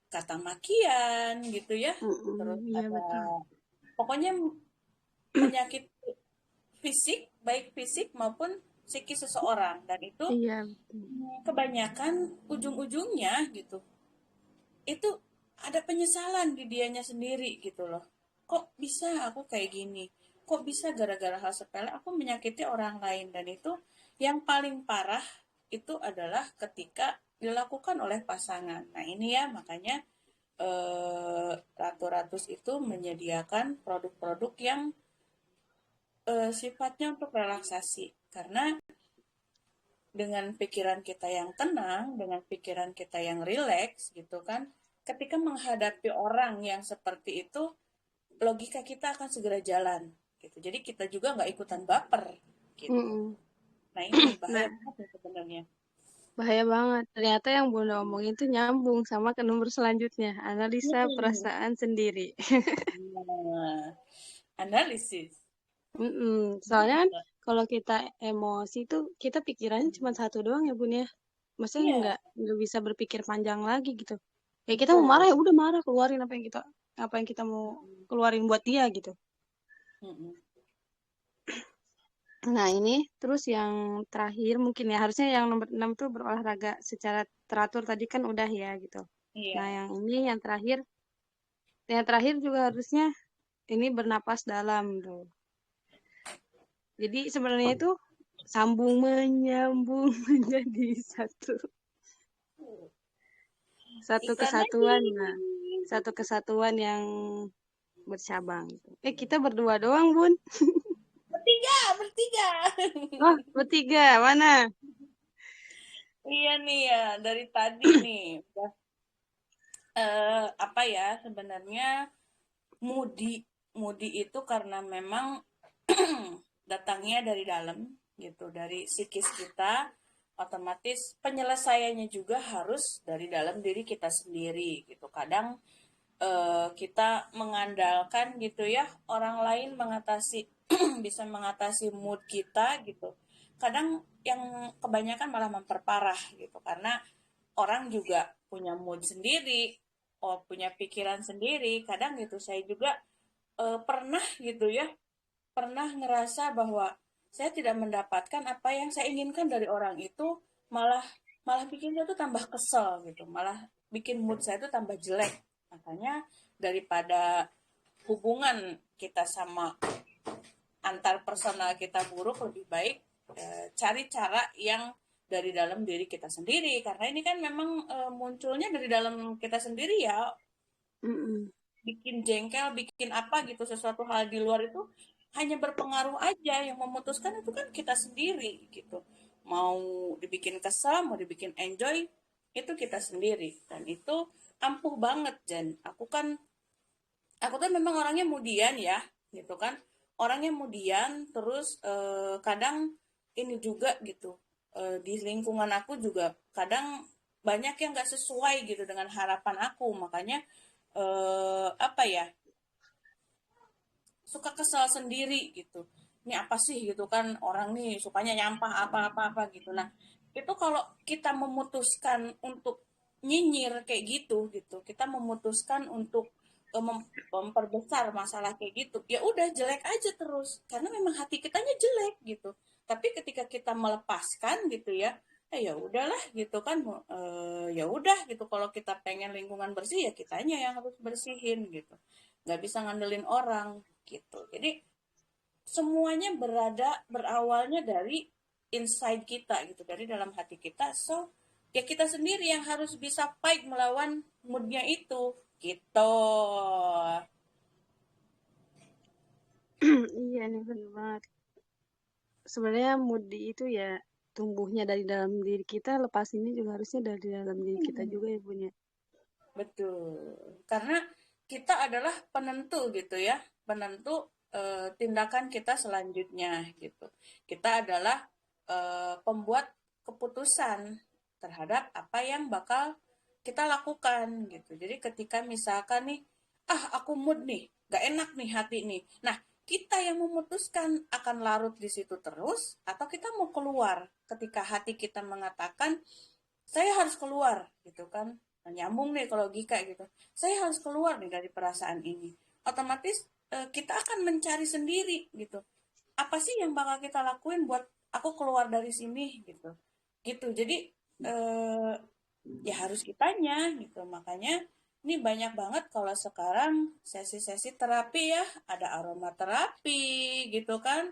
kata makian gitu ya, terus iya ada betul. pokoknya menyakiti fisik, baik fisik maupun psikis seseorang. Dan itu Iya betul. kebanyakan ujung-ujungnya gitu itu ada penyesalan di dianya sendiri gitu loh. Kok bisa aku kayak gini, kok bisa gara-gara hal sepele aku menyakiti orang lain. Dan itu yang paling parah itu adalah ketika dilakukan oleh pasangan. Nah ini ya makanya Ratu Ratus itu menyediakan produk-produk yang sifatnya untuk relaksasi. Karena dengan pikiran kita yang tenang, dengan pikiran kita yang rileks gitu kan, ketika menghadapi orang yang seperti itu, logika kita akan segera jalan gitu. Jadi kita juga nggak ikutan baper gitu. Mm-mm. Nah ini bahaya Nah, banget ya sebenarnya. bahaya banget. Ternyata yang Bunda omongin itu nyambung sama ke nomor selanjutnya, analisa Hmm. perasaan sendiri. Nah, analisis. Mm-mm. Soalnya kan kalau kita emosi tuh kita pikirannya cuma satu doang ya Bun ya. Maksudnya Iya, nggak bisa berpikir panjang lagi gitu. Ya kita mau marah betul. ya udah marah keluarin apa yang kita mau keluarin buat dia gitu. Mm-mm. Nah ini terus yang terakhir mungkin ya harusnya yang nomor 6 tuh berolahraga secara teratur tadi kan udah ya gitu. Nah Iya. yang terakhir juga harusnya ini bernapas dalam tuh. Jadi sebenarnya itu sambung menyambung menjadi satu satu Iklan lagi. kesatuan. Nah, satu kesatuan yang bercabang. Kita berdua doang, Bun. Bertiga, bertiga. Oh, bertiga. Mana? Iya nih ya, dari tadi nih. Udah, apa ya sebenarnya Moody, Moody itu karena memang datangnya dari dalam gitu, dari psikis kita, otomatis penyelesaiannya juga harus dari dalam diri kita sendiri gitu. Kadang kita mengandalkan gitu ya orang lain mengatasi bisa mengatasi mood kita gitu. kadang yang kebanyakan malah memperparah gitu, karena orang juga punya mood sendiri, punya pikiran sendiri. Kadang gitu saya juga pernah gitu ya, pernah ngerasa bahwa saya tidak mendapatkan apa yang saya inginkan dari orang itu, malah malah bikin saya tuh tambah kesel gitu, malah bikin mood saya tuh tambah jelek. Makanya daripada hubungan kita sama antar personal kita buruk, lebih baik cari cara yang dari dalam diri kita sendiri, karena ini kan memang munculnya dari dalam kita sendiri ya. Mm-mm. Bikin jengkel, bikin apa gitu, sesuatu hal di luar itu hanya berpengaruh aja, yang memutuskan itu kan kita sendiri gitu. Mau dibikin kesal, mau dibikin enjoy, itu kita sendiri. Dan itu ampuh banget, Jan. Aku tuh memang orangnya mudian ya, gitu kan. Orangnya mudian, terus kadang ini juga gitu. Di lingkungan aku juga kadang banyak yang gak sesuai gitu dengan harapan aku. Makanya apa ya, suka kesal sendiri gitu. Ini apa sih gitu kan, orang nih sukanya nyampah apa-apa gitu. Nah, itu kalau kita memutuskan untuk nyinyir kayak gitu gitu, kita memutuskan untuk memperbesar masalah kayak gitu, ya udah jelek aja terus, karena memang hati kitanya jelek gitu. Tapi ketika kita melepaskan gitu ya, ya udahlah gitu kan, ya udah gitu, kalau kita pengen lingkungan bersih ya kitanya yang harus bersihin gitu, nggak bisa ngandelin orang gitu. Jadi semuanya berawalnya dari inside kita gitu, dari dalam hati kita. So ya kita sendiri yang harus bisa fight melawan moodnya itu gitu. Iya nih bener banget. Sebenarnya mood itu ya tumbuhnya dari dalam diri kita, lepas ini juga harusnya dari dalam diri kita juga ya punya. Betul, karena kita adalah penentu gitu ya, penentu tindakan kita selanjutnya gitu. Kita adalah pembuat keputusan terhadap apa yang bakal kita lakukan gitu. Jadi ketika misalkan nih, aku mood nih, gak enak nih hati nih. Nah, kita yang memutuskan akan larut di situ terus atau kita mau keluar. Ketika hati kita mengatakan saya harus keluar gitu kan, nyambung nih kalau logika gitu, saya harus keluar nih dari perasaan ini, otomatis kita akan mencari sendiri gitu, apa sih yang bakal kita lakuin buat aku keluar dari sini gitu gitu. Jadi ya harus kitanya gitu. Makanya ini banyak banget kalau sekarang sesi-sesi terapi ya, ada aromaterapi gitu kan,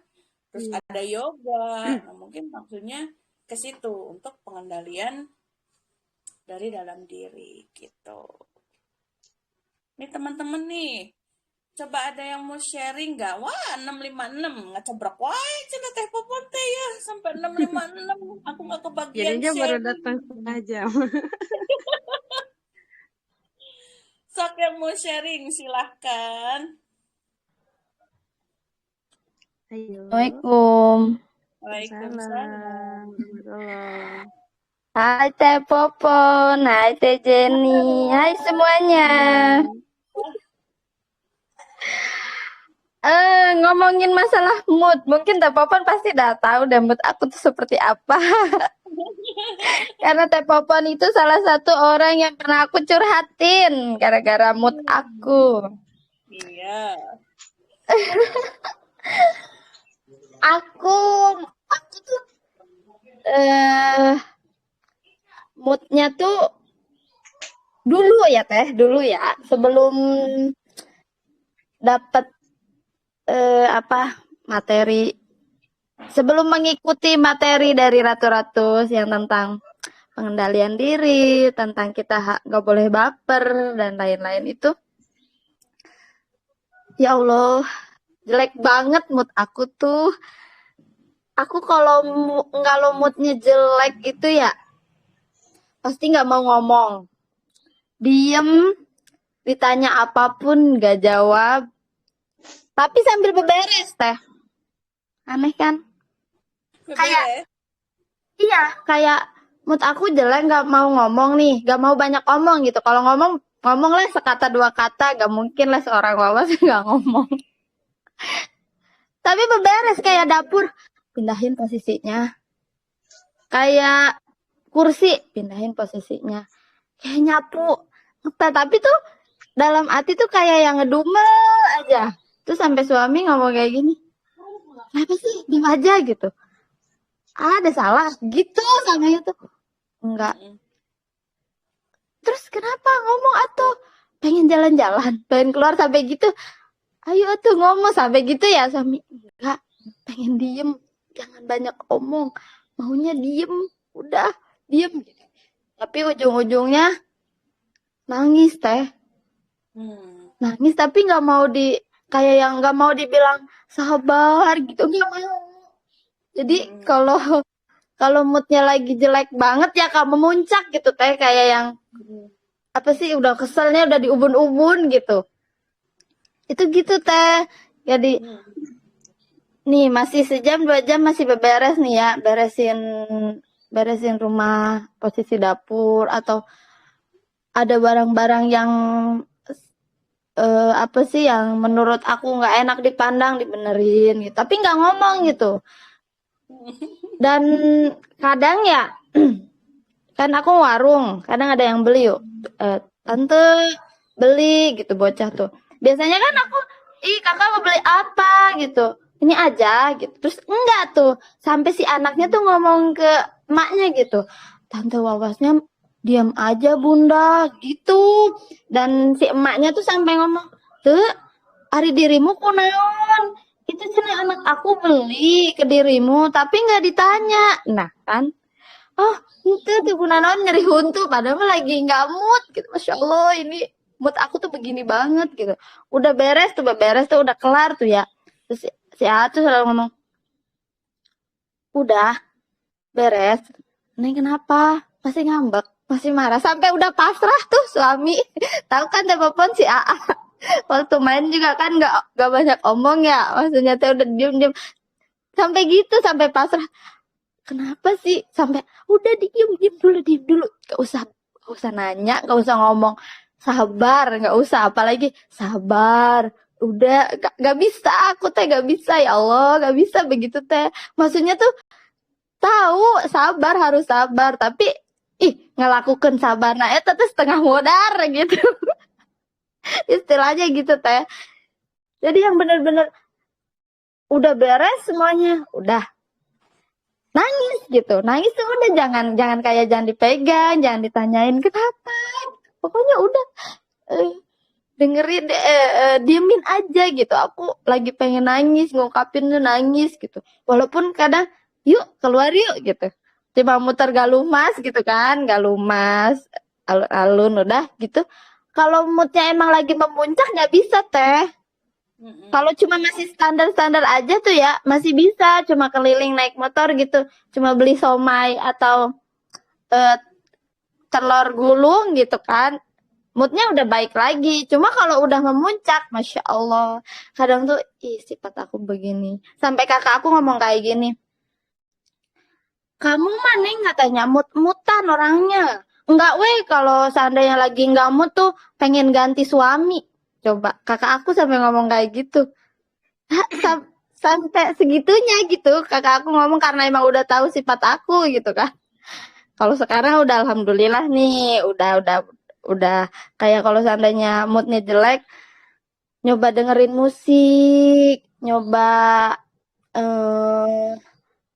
terus Iya. ada yoga. Nah, mungkin maksudnya ke situ untuk pengendalian dari dalam diri gitu. Nih teman-teman nih, coba ada yang mau sharing nggak? Wah, 656 ngecebrok. Wah, cina teh popon teh ya sampai 656. Aku nggak kebagian Jadinya baru sharing. datang setengah jam. Sok yang mau sharing silahkan. Ayo. Assalamualaikum. Waalaikumsalam. Warahmatullahi. Hai Teh Popon, hai Teh Jenny, hai semuanya. Ngomongin masalah mood, mungkin Teh Popon pasti udah tahu deh mood aku tuh seperti apa. Karena Teh Popon itu salah satu orang yang pernah aku curhatin gara-gara mood aku. Iya. Aku tuh moodnya tuh dulu ya, sebelum dapat materi, sebelum mengikuti materi dari Ratu-Ratu yang tentang pengendalian diri, tentang kita nggak boleh baper dan lain-lain itu, ya Allah, jelek banget mood aku tuh. Aku kalau moodnya jelek itu ya pasti nggak mau ngomong, diem, ditanya apapun nggak jawab, tapi sambil beberes Teh. Aneh kan? Kayak kayak mood aku jelek, nggak mau ngomong nih, nggak mau banyak ngomong gitu. Kalau ngomong lah sekata dua kata, nggak mungkin lah seorang wawas nggak ngomong. Tapi beberes kayak dapur, pindahin posisinya, kayak kursi pindahin posisinya, kayak nyapu ngepel, tapi tuh dalam hati tuh kayak yang ngedumel aja. Terus sampai suami ngomong kayak gini, kenapa sih diem aja gitu, ada salah gitu sama itu. Enggak. Mm-mm. Terus kenapa ngomong atuh, pengen jalan-jalan, pengen keluar sampai gitu, ayo tuh ngomong sampai gitu ya suami. Enggak, pengen diem, jangan banyak omong, maunya diem, udah diem gitu. Tapi ujung-ujungnya nangis teh, Hmm. nangis tapi nggak mau kayak yang nggak mau dibilang sabar gitu, nggak mau. Jadi Mm-mm. kalau moodnya lagi jelek banget ya kamu memuncak gitu teh, kayak yang apa sih, udah keselnya udah diubun-ubun gitu. Itu gitu teh. Jadi Hmm. nih masih sejam 2 jam masih beberes nih ya, beresin rumah, posisi dapur, atau ada barang-barang yang apa sih yang menurut aku nggak enak dipandang dibenerin gitu. Tapi nggak ngomong gitu. Dan kadang ya kan aku warung, kadang ada yang beli yuk. Tante beli gitu bocah tuh. Biasanya kan aku, ih kakak mau beli apa gitu. Ini aja gitu. Terus enggak tuh, sampai si anaknya tuh ngomong ke emaknya gitu. Tante Wawasnya diam aja bunda gitu. Dan si emaknya tuh sampai ngomong, tuh ari dirimu kunaon. Itu cina anak aku beli ke dirimu, tapi nggak ditanya. Nah kan, oh itu tuh kunaon nyeri huntu, padahal mah lagi nggak mood gitu. Masya Allah, ini mood aku tuh begini banget gitu. Udah beres tuh udah kelar tuh ya. Terus si Atu selalu ngomong, udah beres. Neng kenapa? Masih ngambek, masih marah. Sampai udah pasrah tuh suami. Tahu kan telepon si AA. Waktu main juga kan nggak banyak omong ya. Maksudnya tuh udah diem-diem. Sampai gitu, sampai pasrah. Kenapa sih? Sampai udah diem dulu. Gak usah nanya, gak usah ngomong. Sabar, gak usah. Apalagi sabar. Udah, gak bisa. Aku teh gak bisa, ya Allah. Gak bisa begitu teh. Maksudnya tuh tahu sabar, harus sabar. Tapi, ngelakukan sabar. Nah, itu tuh setengah modar gitu. Istilahnya gitu teh. Jadi yang bener-bener udah beres semuanya. Udah. Nangis gitu, nangis tuh udah, jangan kayak jangan dipegang, jangan ditanyain kenapa, pokoknya udah eh, dengerin, diemin aja gitu. Aku lagi pengen nangis, ngungkapin tuh nangis gitu, walaupun kadang yuk keluar yuk gitu, cuma muter Galumas gitu kan, Galumas alun-alun udah gitu. Kalau moodnya emang lagi memuncak nggak bisa teh. Mm-mm. Kalau cuma masih standar-standar aja tuh ya, masih bisa cuma keliling naik motor gitu, cuma beli somai atau eh, telur gulung gitu kan, moodnya udah baik lagi. Cuma kalau udah memuncak, masya Allah, kadang tuh sifat aku begini. Sampai kakak aku ngomong kayak gini, kamu mah Neng katanya mut-mutan orangnya. Enggak weh, kalau seandainya lagi enggak mood tuh pengen ganti suami. Coba kakak aku sampai ngomong kayak gitu. Sampai segitunya gitu kakak aku ngomong, karena emang udah tahu sifat aku gitu kan. Kalau sekarang udah alhamdulillah nih, udah kayak kalau seandainya moodnya jelek, nyoba dengerin musik, nyoba eh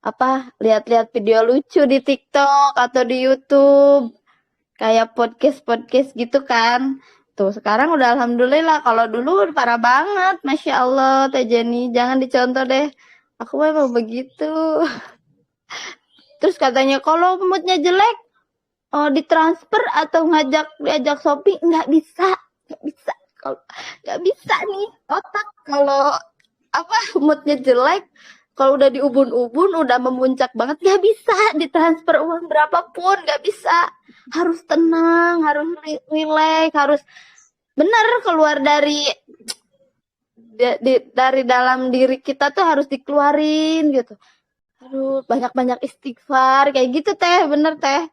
apa, lihat-lihat video lucu di TikTok atau di YouTube, kayak podcast gitu kan. Tuh sekarang udah alhamdulillah. Kalau dulu parah banget, masya Allah Teh Jenny, jangan dicontoh deh. Aku memang begitu. Terus katanya kalau moodnya jelek, ditransfer atau diajak shopping, nggak bisa. Kalau nggak bisa nih otak, kalau apa, moodnya jelek, kalau udah diubun-ubun, udah memuncak banget, nggak bisa ditransfer uang berapapun, nggak bisa. Harus tenang, harus relax, harus benar keluar dari dalam diri kita tuh harus dikeluarin gitu. Aduh, banyak-banyak istighfar kayak gitu teh, bener teh.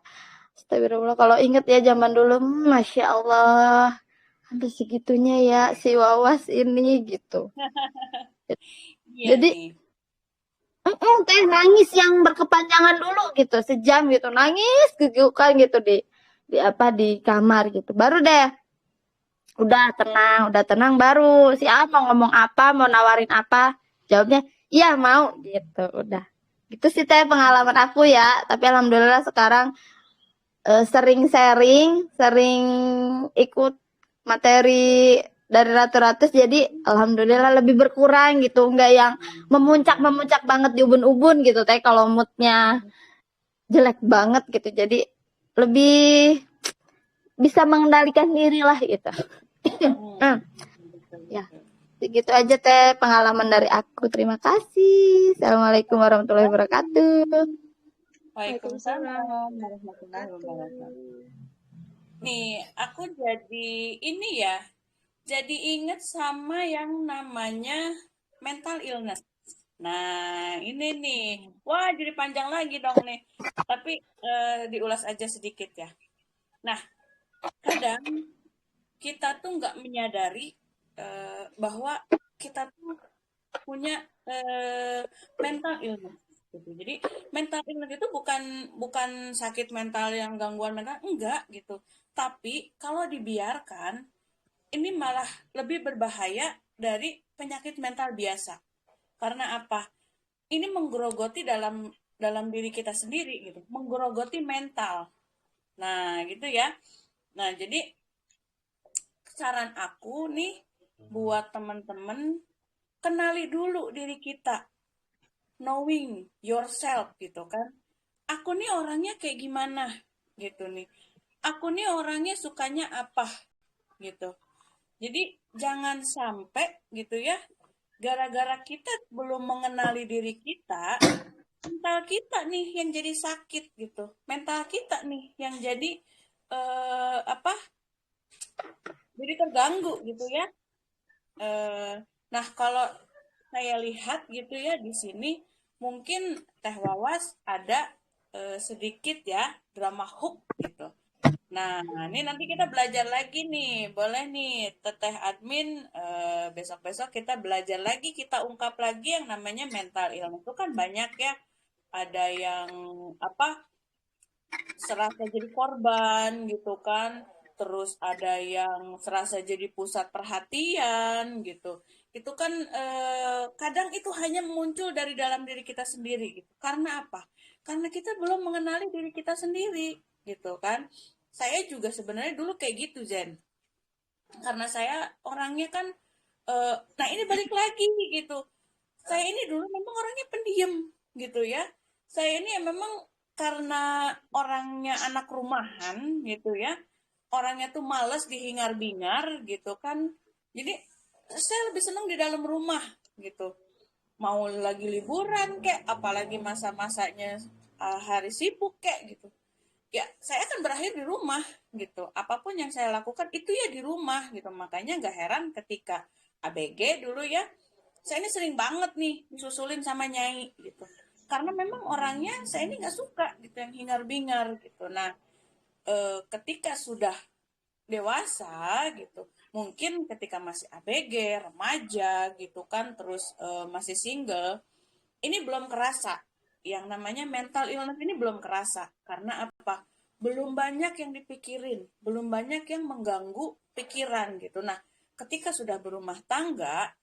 Astagfirullah, kalau inget ya zaman dulu, masya Allah, sampai segitunya ya si Wawas ini gitu. Iya Jadi nih. Teh nangis yang berkepanjangan dulu gitu, sejam gitu, nangis gegukan gitu di apa di kamar gitu. Baru deh udah tenang baru si A mau ngomong apa, mau nawarin apa, jawabnya iya mau gitu. Udah. Gitu sih teh pengalaman aku ya. Tapi alhamdulillah sekarang sering sharing, sering ikut materi dari Ratu-Ratus jadi alhamdulillah lebih berkurang gitu, nggak yang memuncak banget di ubun-ubun gitu teh kalau moodnya jelek banget gitu. Jadi lebih bisa mengendalikan diri lah gitu. Hmm, Betul, ya, betul. segitu aja teh pengalaman dari aku. Terima kasih. Assalamualaikum warahmatullahi wabarakatuh. Waalaikumsalam Waalaikumsalam warahmatullahi wabarakatuh. wabarakatuh. Nih, aku jadi ini ya, jadi inget sama yang namanya mental illness. Nah, ini nih. Wah, jadi panjang lagi dong nih. Tapi diulas aja sedikit ya. Nah, kadang kita tuh nggak menyadari bahwa kita tuh punya mental illness gitu. Jadi mental illness itu bukan bukan sakit mental yang gangguan mental, enggak gitu. Tapi kalau dibiarkan, ini malah lebih berbahaya dari penyakit mental biasa. Karena apa? Ini menggerogoti dalam dalam diri kita sendiri gitu, menggerogoti mental. Nah, gitu ya. Nah, jadi saran aku nih buat teman-teman, kenali dulu diri kita, knowing yourself gitu kan. Aku nih orangnya kayak gimana gitu nih. Aku nih orangnya sukanya apa gitu. Jadi jangan sampai gitu ya, gara-gara kita belum mengenali diri kita, mental kita nih yang jadi sakit gitu. Mental kita nih yang jadi apa? Jadi terganggu gitu ya. Eh, nah, kalau saya lihat gitu ya di sini, mungkin Teh Wawas ada sedikit ya drama hook gitu. Nah, ini nanti kita belajar lagi nih. Boleh nih, Teteh Admin, besok-besok kita belajar lagi, kita ungkap lagi yang namanya mental illness. Itu kan banyak ya. Ada yang apa? Serasa jadi korban gitu kan. Terus ada yang serasa jadi pusat perhatian gitu. Itu kan kadang itu hanya muncul dari dalam diri kita sendiri gitu. Karena apa? Karena kita belum mengenali diri kita sendiri gitu kan. Saya juga sebenarnya dulu kayak gitu, Zen. Karena saya orangnya kan nah ini balik lagi gitu. Saya ini dulu memang orangnya pendiam gitu ya. Saya ini ya memang karena orangnya anak rumahan gitu ya. Orangnya tuh males dihingar-bingar gitu kan. Jadi saya lebih senang di dalam rumah gitu. Mau lagi liburan kek, apalagi masa-masanya hari sibuk kek gitu. Ya, saya akan berakhir di rumah gitu. Apapun yang saya lakukan itu ya di rumah gitu. Makanya nggak heran ketika ABG dulu ya, saya ini sering banget nih disusulin sama nyai gitu. Karena memang orangnya saya ini nggak suka gitu yang hingar-bingar gitu. Nah, ketika sudah dewasa gitu, mungkin ketika masih ABG, remaja gitu kan, terus masih single, ini belum kerasa. Yang namanya mental illness ini belum kerasa. Karena apa? Belum banyak yang dipikirin, belum banyak yang mengganggu pikiran gitu. Nah, ketika sudah berumah tangga,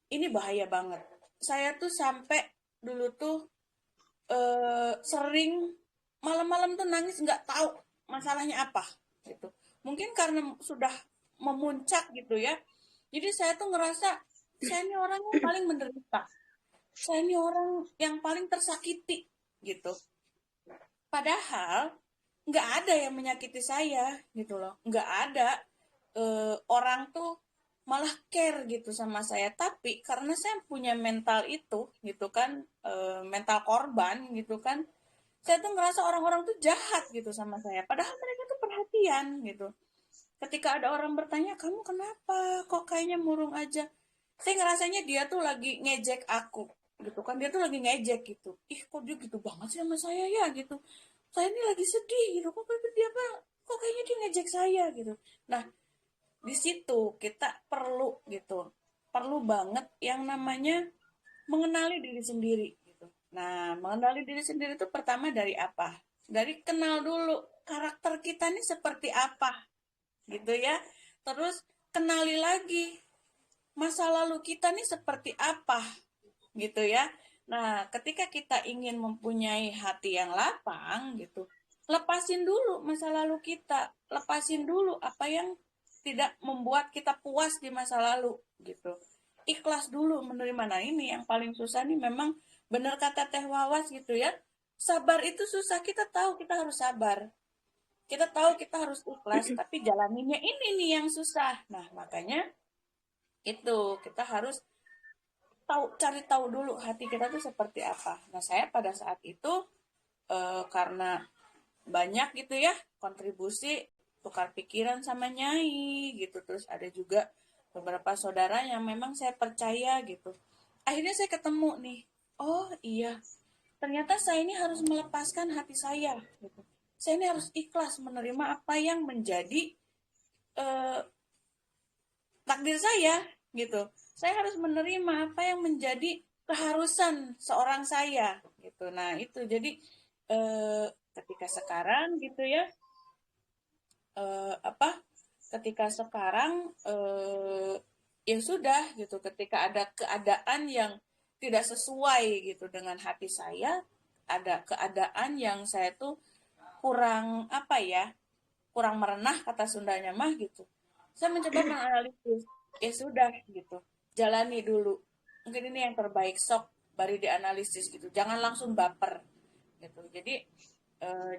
ini bahaya banget. Saya tuh sampai dulu tuh sering malam-malam tuh nangis nggak tahu masalahnya apa gitu. Mungkin karena sudah memuncak gitu ya. Jadi saya tuh ngerasa saya ini orang yang paling menderita. Saya ini orang yang paling tersakiti gitu. Padahal nggak ada yang menyakiti saya gitu loh. Nggak ada orang tuh malah care gitu sama saya. Tapi karena saya punya mental itu gitu kan, mental korban gitu kan, saya tuh ngerasa orang-orang tuh jahat gitu sama saya. Padahal mereka tuh perhatian gitu. Ketika ada orang bertanya, kamu kenapa? Kok kayaknya murung aja? Saya ngerasanya dia tuh lagi ngejek aku gitu kan. Dia tuh lagi ngejek gitu. Ih, kok dia gitu banget sih sama saya ya gitu. Saya ini lagi sedih gitu. Kok dia apa? Kok kayaknya dia ngejek saya gitu. Nah, di situ kita perlu gitu. Perlu banget yang namanya mengenali diri sendiri gitu. Nah, mengenali diri sendiri itu pertama dari apa? Dari kenal dulu karakter kita nih seperti apa, gitu ya. Terus kenali lagi masa lalu kita nih seperti apa, gitu ya. Nah, ketika kita ingin mempunyai hati yang lapang, gitu, lepasin dulu masa lalu kita, lepasin dulu apa yang tidak membuat kita puas di masa lalu, gitu. Ikhlas dulu menerima. Nah, ini yang paling susah nih memang benar kata Teh Wawas gitu ya. Sabar itu susah, kita tahu kita harus sabar. Kita tahu kita harus ikhlas, tapi jalaninnya ini nih yang susah. Nah, makanya itu kita harus cari tahu dulu hati kita tuh seperti apa. Nah, saya pada saat itu karena banyak gitu ya kontribusi tukar pikiran sama Nyai gitu. Terus ada juga beberapa saudara yang memang saya percaya gitu. Akhirnya saya ketemu nih. Oh iya, ternyata saya ini harus melepaskan hati saya gitu. Saya ini harus ikhlas menerima apa yang menjadi eh, takdir saya gitu. Saya harus menerima apa yang menjadi keharusan seorang saya gitu. Nah, itu jadi ketika sekarang gitu ya apa ketika sekarang ya sudah gitu ketika ada keadaan yang tidak sesuai gitu dengan hati saya, ada keadaan yang saya tuh kurang apa ya, kurang merenah kata Sundanya mah gitu. Saya mencoba menganalisis, ya sudah gitu, jalani dulu. Mungkin ini yang terbaik, sok bari dianalisis gitu. Jangan langsung baper gitu. Jadi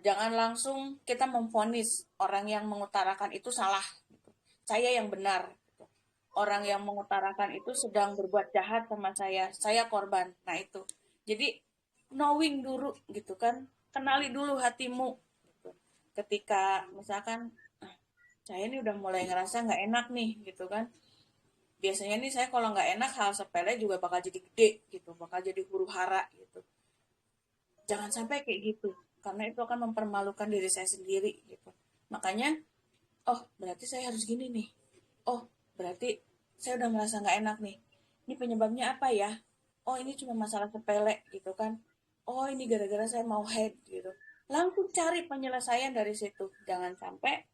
jangan langsung kita memvonis orang yang mengutarakan itu salah. Gitu. Saya yang benar. Gitu. Orang yang mengutarakan itu sedang berbuat jahat sama saya korban. Nah itu. Jadi knowing dulu gitu kan, kenali dulu hatimu. Gitu. Ketika misalkan saya ini udah mulai ngerasa nggak enak nih gitu kan. Biasanya nih saya kalau nggak enak hal sepele juga bakal jadi gede gitu, bakal jadi huru hara gitu. Jangan sampai kayak gitu, karena itu akan mempermalukan diri saya sendiri gitu. Makanya, oh berarti saya harus gini nih. Oh berarti saya udah merasa nggak enak nih. Ini penyebabnya apa ya? Oh ini cuma masalah sepele gitu kan. Oh ini gara-gara saya mau head gitu. Langsung cari penyelesaian dari situ. Jangan sampai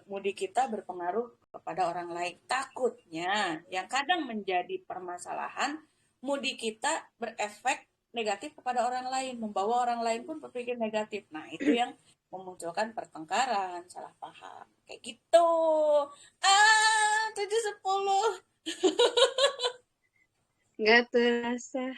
mudik kita berpengaruh kepada orang lain. Takutnya yang kadang menjadi permasalahan, mudik kita berefek negatif kepada orang lain, membawa orang lain pun berpikir negatif. Nah, itu yang memunculkan pertengkaran, salah paham. Kayak gitu. 7:10. Nggak terasa.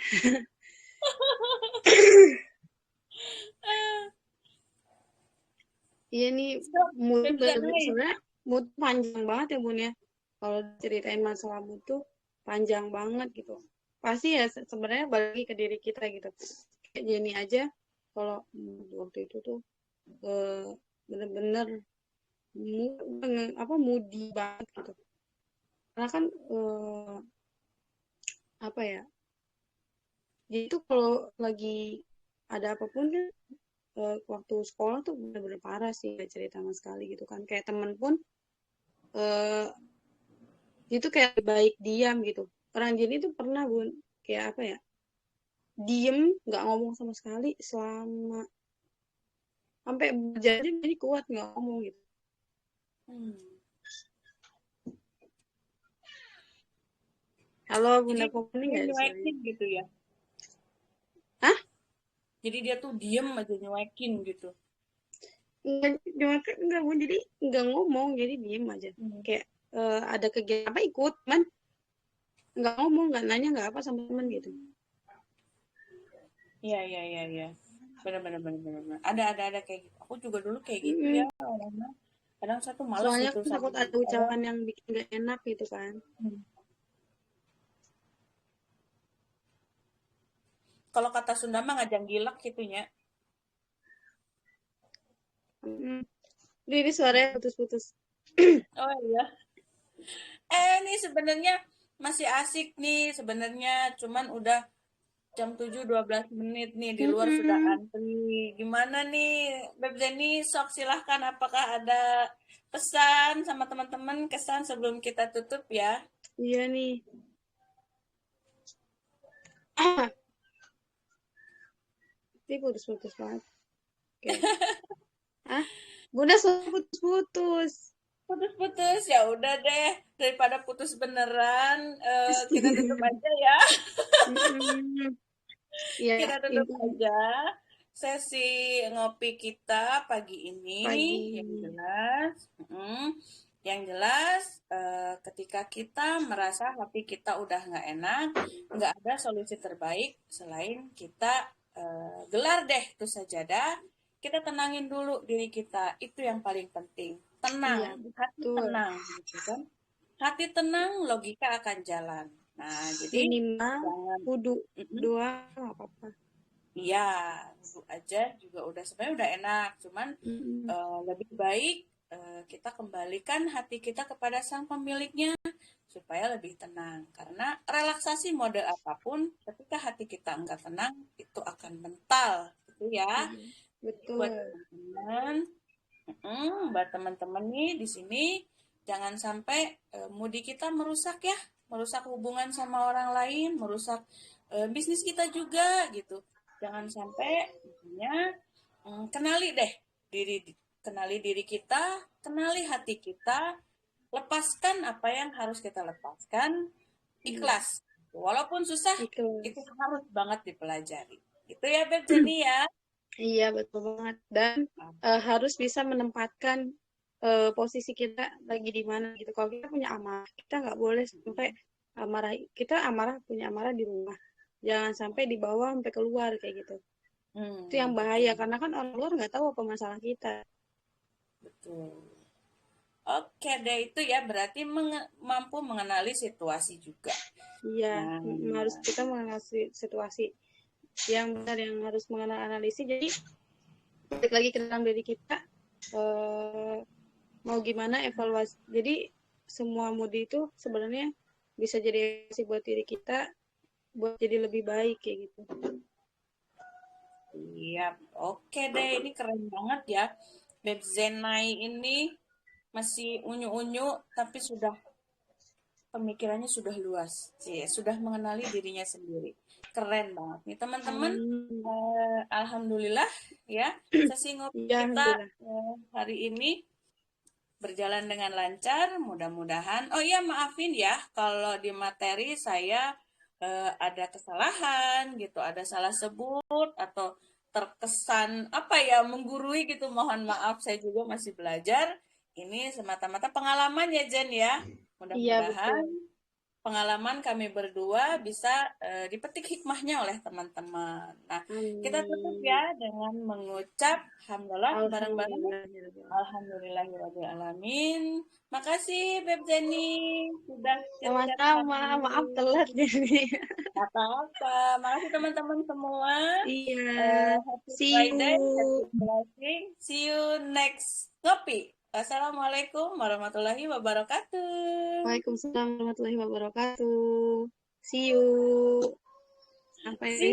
Iya nih, mood sebenarnya mood panjang banget ya Bun ya. Kalau ceritain masalah mood tuh panjang banget gitu. Pasti ya sebenarnya balik ke diri kita gitu. Kayak Jenny aja, kalau waktu itu tuh bener-bener moody banget gitu. Karena kan apa ya? Jadi tuh kalau lagi ada apapun kan waktu sekolah tuh bener-bener parah sih, gak cerita sama sekali gitu kan. Kayak temen pun itu kayak baik diam gitu. Orang Jenny tuh pernah Bun, kayak apa ya, diem nggak ngomong sama sekali selama sampai berjam jadi kuat nggak ngomong gitu. Halo Bunda Jadi Poponi dia nggak nyuekin gitu ya. Hah? Jadi dia tuh diem aja nyuekin gitu. Enggak Bun, jadi nggak ngomong, jadi diem aja. Kayak ada kegiatan apa ikut, man nggak ngomong, nggak nanya, nggak apa sama teman gitu. Iya, iya, iya, iya. Benar-benar, benar-benar. Ada kayak gitu. Aku juga dulu kayak gitu ya. Orangnya. Kadang saya tuh malas Soalnya gitu aku takut sama ada ucapan yang bikin gak enak gitu kan. Kalau kata Sunda mah ngajang gilek gitunya. Ini suaranya putus-putus. Oh iya. Ini sebenarnya masih asik nih sebenarnya. Cuman udah jam 7:12 nih. Di luar sudah antri. Gimana nih, Beb Zeni? Sok silahkan. Apakah ada pesan sama teman-teman, kesan sebelum kita tutup ya? Iya nih. pasti putus-putus banget. Oke. Ah, Bunda sudah putus-putus. Putus-putus, ya udah deh. Daripada putus beneran, kita tutup aja ya. Mm-mm. Ya, Kita tutup intinya aja sesi ngopi kita pagi ini. pagi. Yang jelas, yang jelas, ketika kita merasa hati kita udah nggak enak, nggak ada solusi terbaik selain kita gelar deh tuh sajadah. Kita tenangin dulu diri kita, itu yang paling penting. Tenang, Iya, hati betul. tenang, gitu kan? Hati tenang, logika akan jalan. Nah, jadi Minimal jangan. wudhu Mm-mm. doang nggak apa-apa. Iya, wudhu aja juga udah sebenarnya udah enak, cuman Mm-mm. lebih baik kita kembalikan hati kita kepada sang pemiliknya supaya lebih tenang. Karena relaksasi mode apapun, ketika hati kita enggak tenang, itu akan mental, gitu ya. Iya, Jadi buat betul. teman-teman, buat teman-teman nih di sini, jangan sampai moodi kita merusak ya, merusak hubungan sama orang lain, merusak bisnis kita juga gitu. Jangan sampai intinya kenali deh diri kenali diri kita, kenali hati kita, lepaskan apa yang harus kita lepaskan, Iya, ikhlas. Walaupun susah, itu ikhlas. harus banget dipelajari. Itu ya Beb Jenny ya. Iya, betul banget. Dan harus bisa menempatkan posisi kita lagi di mana gitu. Kalau kita punya amarah, kita nggak boleh sampai amarah. Kita punya amarah di rumah. Jangan sampai dibawa sampai keluar kayak gitu. Itu yang bahaya Betul, karena kan orang luar nggak tahu apa masalah kita. betul. Oke deh, itu ya berarti mampu mengenali situasi juga. Iya, Nah, harus kita mengenal situasi yang benar, yang harus mengenal analisis. Jadi balik lagi ke dalam diri kita, mau gimana evaluasi. Jadi semua mood itu sebenarnya bisa jadi evaluasi buat diri kita, buat jadi lebih baik kayak gitu. siap. Oke deh, ini keren banget ya. Beb Zenai ini masih unyu-unyu, tapi sudah pemikirannya sudah luas. Sudah mengenali dirinya sendiri. Keren banget nih teman-teman. Amin. Alhamdulillah ya, sesi ngopi Iya, kita alhamdulillah. hari ini berjalan dengan lancar, mudah-mudahan. Oh iya, maafin ya kalau di materi saya ada kesalahan gitu, ada salah sebut atau terkesan apa ya menggurui gitu. Mohon maaf, saya juga masih belajar. Ini semata-mata pengalaman ya Jen ya. Iya, betul. Mudah-mudahan pengalaman kami berdua bisa dipetik hikmahnya oleh teman-teman. Nah, kita tutup Amin. ya dengan mengucap hamdalah bareng-bareng. Alhamdulillah. Alhamdulillahirrahmanirrahim. Makasih Beb Jenny sudah chat-chat hari Sama-sama. ini. Maaf telat jadi. Apa-apa. Makasih teman-teman semua. Iya. Happy See Friday, happy you. blessing. See you next ngopi. Wassalamualaikum warahmatullahi wabarakatuh. Waalaikumsalam warahmatullahi wabarakatuh. See you. Sampai See